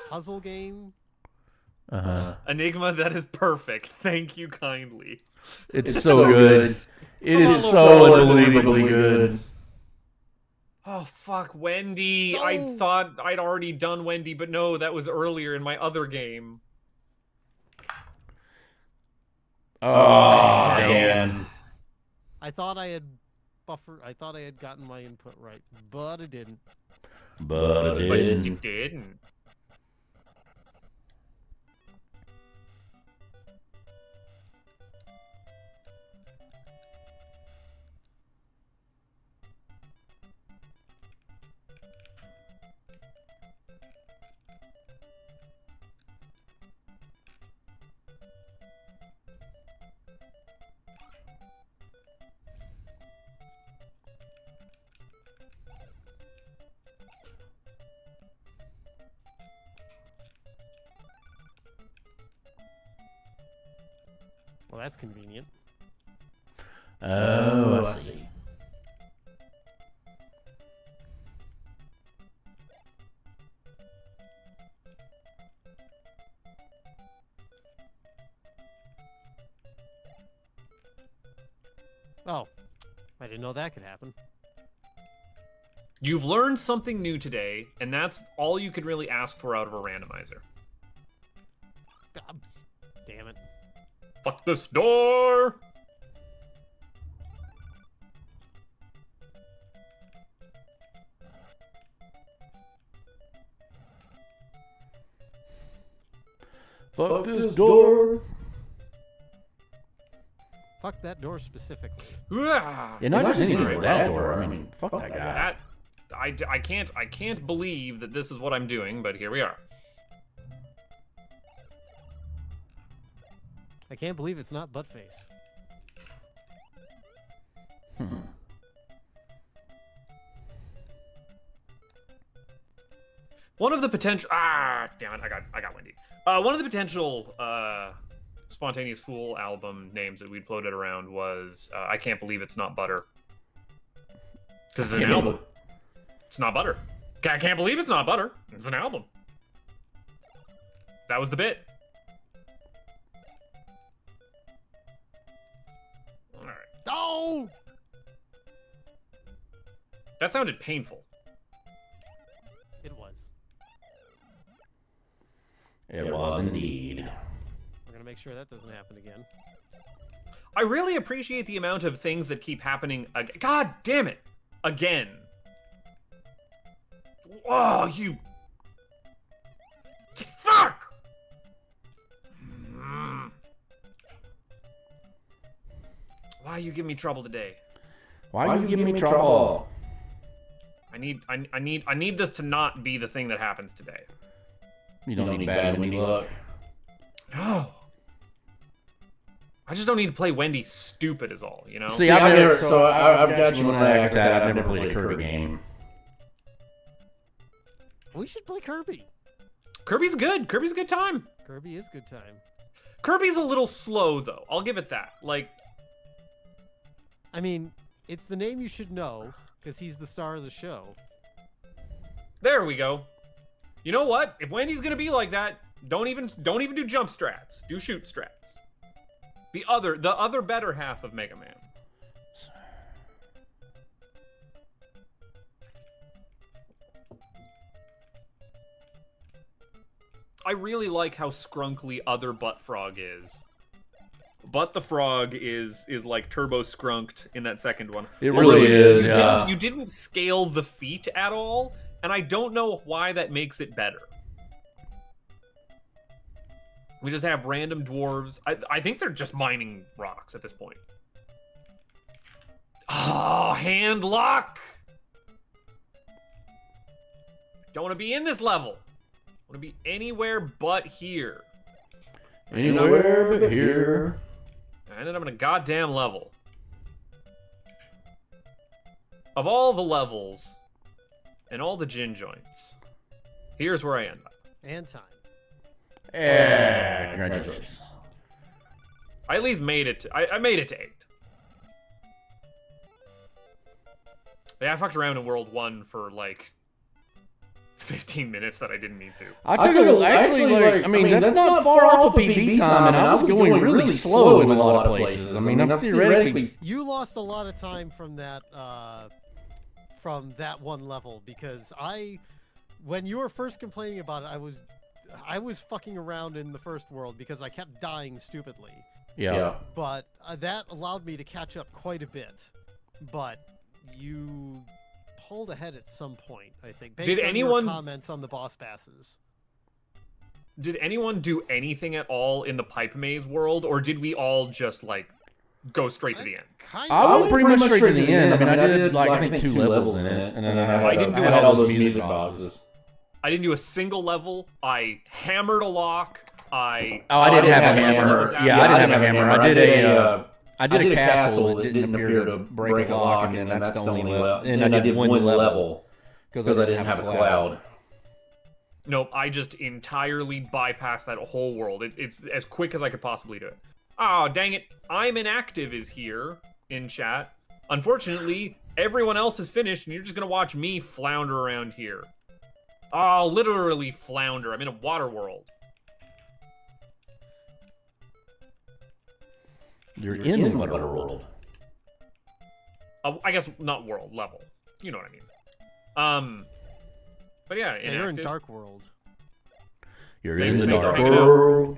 Speaker 3: puzzle game.
Speaker 1: Enigma, that is perfect. Thank you kindly.
Speaker 2: It's so good. It is so unbelievably good.
Speaker 1: Oh fuck, Wendy!
Speaker 3: No.
Speaker 1: I thought I'd already done Wendy, but no, that was earlier in my other game.
Speaker 2: Oh, damn.
Speaker 3: I thought I had gotten my input right, but I didn't.
Speaker 2: But
Speaker 1: you didn't.
Speaker 3: Well, that's convenient.
Speaker 2: Oh, I see.
Speaker 3: Oh, I didn't know that could happen.
Speaker 1: You've learned something new today, and that's all you could really ask for out of a randomizer.
Speaker 3: God, damn it.
Speaker 1: Fuck this door!
Speaker 2: Fuck this door!
Speaker 3: Fuck that door specifically.
Speaker 1: Yeah,
Speaker 2: not just any door, that door. I mean, fuck that guy.
Speaker 1: I can't believe that this is what I'm doing, but here we are.
Speaker 3: I can't believe it's not Buttface.
Speaker 1: One of the potential damn it, I got Wendy. One of the potential Spontaneous Fool album names that we'd floated around was I Can't Believe It's Not Butter. Because it's an album. It's not butter. I can't believe it's not butter. It's an album. That was the bit. Alright.
Speaker 3: Oh!
Speaker 1: That sounded painful.
Speaker 3: It was.
Speaker 2: It was indeed.
Speaker 3: We're gonna make sure that doesn't happen again.
Speaker 1: I really appreciate the amount of things that keep happening again. God damn it! Again. Oh, you... Fuck! Why are you giving me trouble today?
Speaker 2: Why are you giving me trouble?
Speaker 1: I need this to not be the thing that happens today.
Speaker 2: You don't need bad Wendy luck.
Speaker 1: No. I just don't need to play Wendy stupid is all, you know?
Speaker 2: See, I've got you on that. I've never played a Kirby game.
Speaker 3: We should play Kirby.
Speaker 1: Kirby's good. Kirby's a good time.
Speaker 3: Kirby is good time.
Speaker 1: Kirby's a little slow, though. I'll give it that. Like,
Speaker 3: I mean, it's the name you should know, because he's the star of the show.
Speaker 1: There we go. You know what? If Wendy's gonna be like that, don't even do jump strats. Do shoot strats. The other better half of Mega Man. I really like how scrunkly other Butt Frog is. Butt the Frog is like turbo scrunked in that second one.
Speaker 2: It really is,
Speaker 1: You didn't scale the feet at all, and I don't know why that makes it better. We just have random dwarves. I think they're just mining rocks at this point. Oh, hand lock! Don't want to be in this level. I want to be anywhere but here.
Speaker 2: Anywhere but here.
Speaker 1: I ended up in a goddamn level. Of all the levels and all the gin joints, here's where I end up.
Speaker 3: And time.
Speaker 2: Yeah, congratulations.
Speaker 1: I at least made it. I made it to 8. Yeah, I fucked around in World 1 for like 15 minutes that I didn't need to.
Speaker 2: I took I mean, that's not far off of PB time, and I was going really slow in a lot of places. I mean, I'm theoretically...
Speaker 3: You lost a lot of time from that one level, because when you were first complaining about it, I was fucking around in the first world because I kept dying stupidly.
Speaker 2: Yeah.
Speaker 3: But that allowed me to catch up quite a bit. But you pulled ahead at some point, I think. Based on your comments on the boss passes.
Speaker 1: Did anyone do anything at all in the pipe maze world, or did we all just like go straight to the end?
Speaker 2: I went pretty much straight to the end. I mean, I did like I think 2 levels in it, and then I had all those music boxes.
Speaker 1: I didn't do a single level. I hammered a lock.
Speaker 2: I didn't have a hammer. Yeah, I didn't have a hammer. I did a castle that didn't appear to break a lock, and that's the only level. And I did 1 level because I didn't have a cloud.
Speaker 1: Nope, I just entirely bypassed that whole world. It's as quick as I could possibly do it. Oh, dang it. I'm inactive is here in chat. Unfortunately, everyone else is finished, and you're just going to watch me flounder around here. Oh, literally flounder. I'm in a water world.
Speaker 2: You're in the water world.
Speaker 1: I guess not world, level. You know what I mean. But yeah,
Speaker 3: you're in Dark World.
Speaker 2: You're in the Dark World.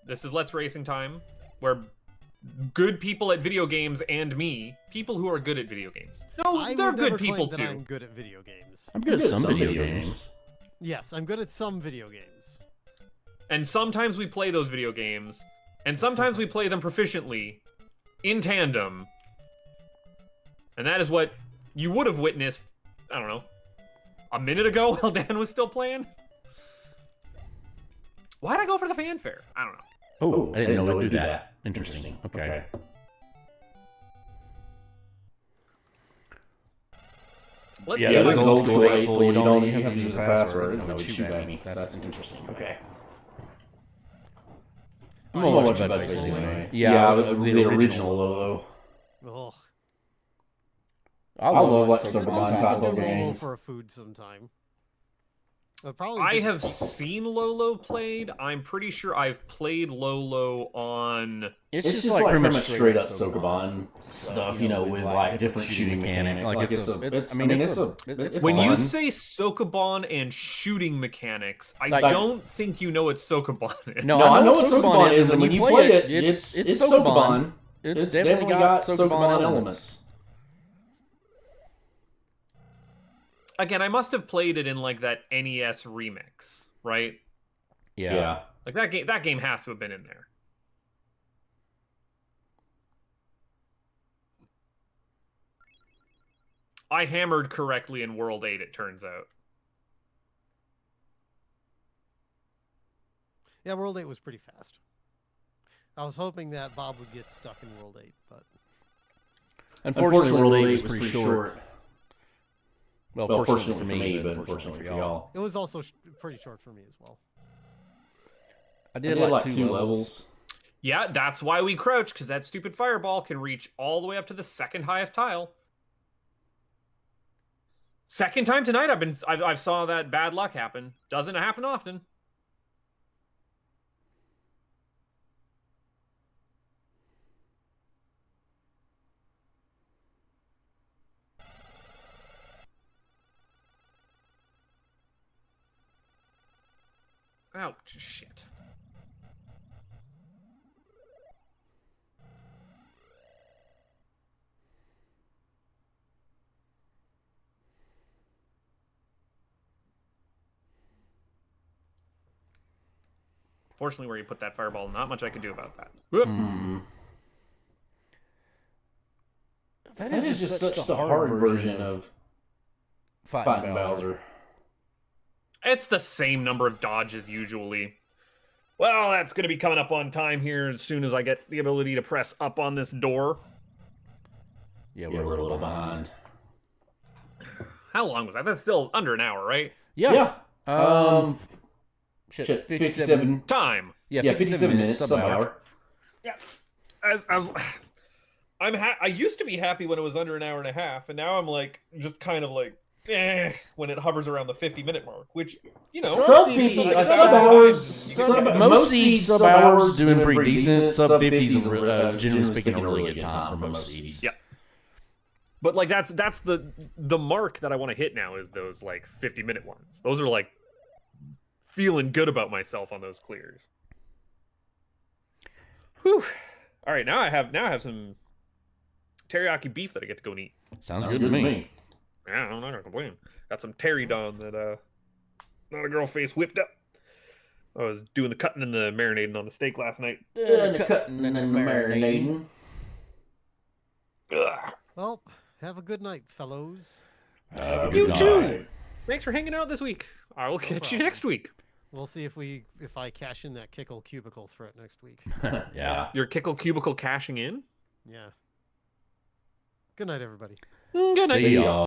Speaker 1: This is Let's Racing time, where good people at video games and me, people who are good at video games. No, they're good people too.
Speaker 3: I'm good at video games.
Speaker 2: I'm good at some video games.
Speaker 3: Yes, I'm good at some video games.
Speaker 1: And sometimes we play those video games, and sometimes we play them proficiently, in tandem. And that is what you would have witnessed, I don't know, a minute ago while Dan was still playing? Why'd I go for the fanfare? I don't know.
Speaker 2: Oh, I didn't know it would do that. Interesting. Okay.
Speaker 1: Let's
Speaker 2: see. This is old school 8 full. You don't even have to use the password. No, shoot at me. That's interesting. Okay. I'm gonna watch that face anyway. Yeah, the original Lolo.
Speaker 3: Ugh.
Speaker 2: I love like
Speaker 3: some taco games for a food sometime.
Speaker 1: I have seen Lolo played. I'm pretty sure I've played Lolo on...
Speaker 2: It's just like pretty much straight up Sokoban stuff, you know, with like different shooting mechanics. Like it's
Speaker 1: when you say Sokoban and shooting mechanics, I don't think you know what Sokoban is.
Speaker 2: No, I know what Sokoban is, and when you play it, it's Sokoban. It's definitely got Sokoban elements.
Speaker 1: Again, I must have played it in like that NES remix, right?
Speaker 2: Yeah.
Speaker 1: Like that game has to have been in there. I hammered correctly in World 8, it turns out.
Speaker 3: Yeah, World 8 was pretty fast. I was hoping that Bob would get stuck in World 8, but...
Speaker 2: Unfortunately World 8 was pretty short. Well, fortunately for me, but unfortunately for y'all.
Speaker 3: It was also pretty short for me as well.
Speaker 2: I did like 2 levels.
Speaker 1: Yeah, that's why we crouch, because that stupid fireball can reach all the way up to the second highest tile. Second time tonight I've saw that bad luck happen. Doesn't happen often. Ouch, shit. Fortunately, where you put that fireball, not much I could do about that.
Speaker 2: That is just such the hard version of fighting Bowser.
Speaker 1: It's the same number of dodges usually. Well, that's going to be coming up on time here as soon as I get the ability to press up on this door.
Speaker 2: Yeah, we're a little behind.
Speaker 1: How long was that? That's still under an hour, right?
Speaker 2: Yeah. Shit, 57.
Speaker 1: Time.
Speaker 2: Yeah, 57 minutes, sub-hour.
Speaker 1: Yeah. I used to be happy when it was under an hour and a half, and now I'm like, just kind of like, when it hovers around the 50-minute mark, which, you know,
Speaker 2: most seeds sub-hours doing pretty decent. Sub-50s, generally speaking, a really good time for most seeds.
Speaker 1: Yeah. But like that's the mark that I want to hit now is those like 50-minute ones. Those are like feeling good about myself on those clears. Whew. All right, now I have some teriyaki beef that I get to go and eat.
Speaker 2: Sounds good to me.
Speaker 1: Yeah, I'm not gonna complain. Got some terry-don that not a girl face whipped up. I was doing the cutting and the marinating on the steak last night.
Speaker 2: Cutting and marinating.
Speaker 1: Ugh.
Speaker 3: Well, have a good night, fellows.
Speaker 1: You too. Thanks for hanging out this week. I will catch you next week.
Speaker 3: We'll see if I cash in that Kickle Cubicle threat next week.
Speaker 2: Yeah.
Speaker 1: Your Kickle Cubicle cashing in?
Speaker 3: Yeah. Good night, everybody.
Speaker 1: Good night.
Speaker 2: See y'all.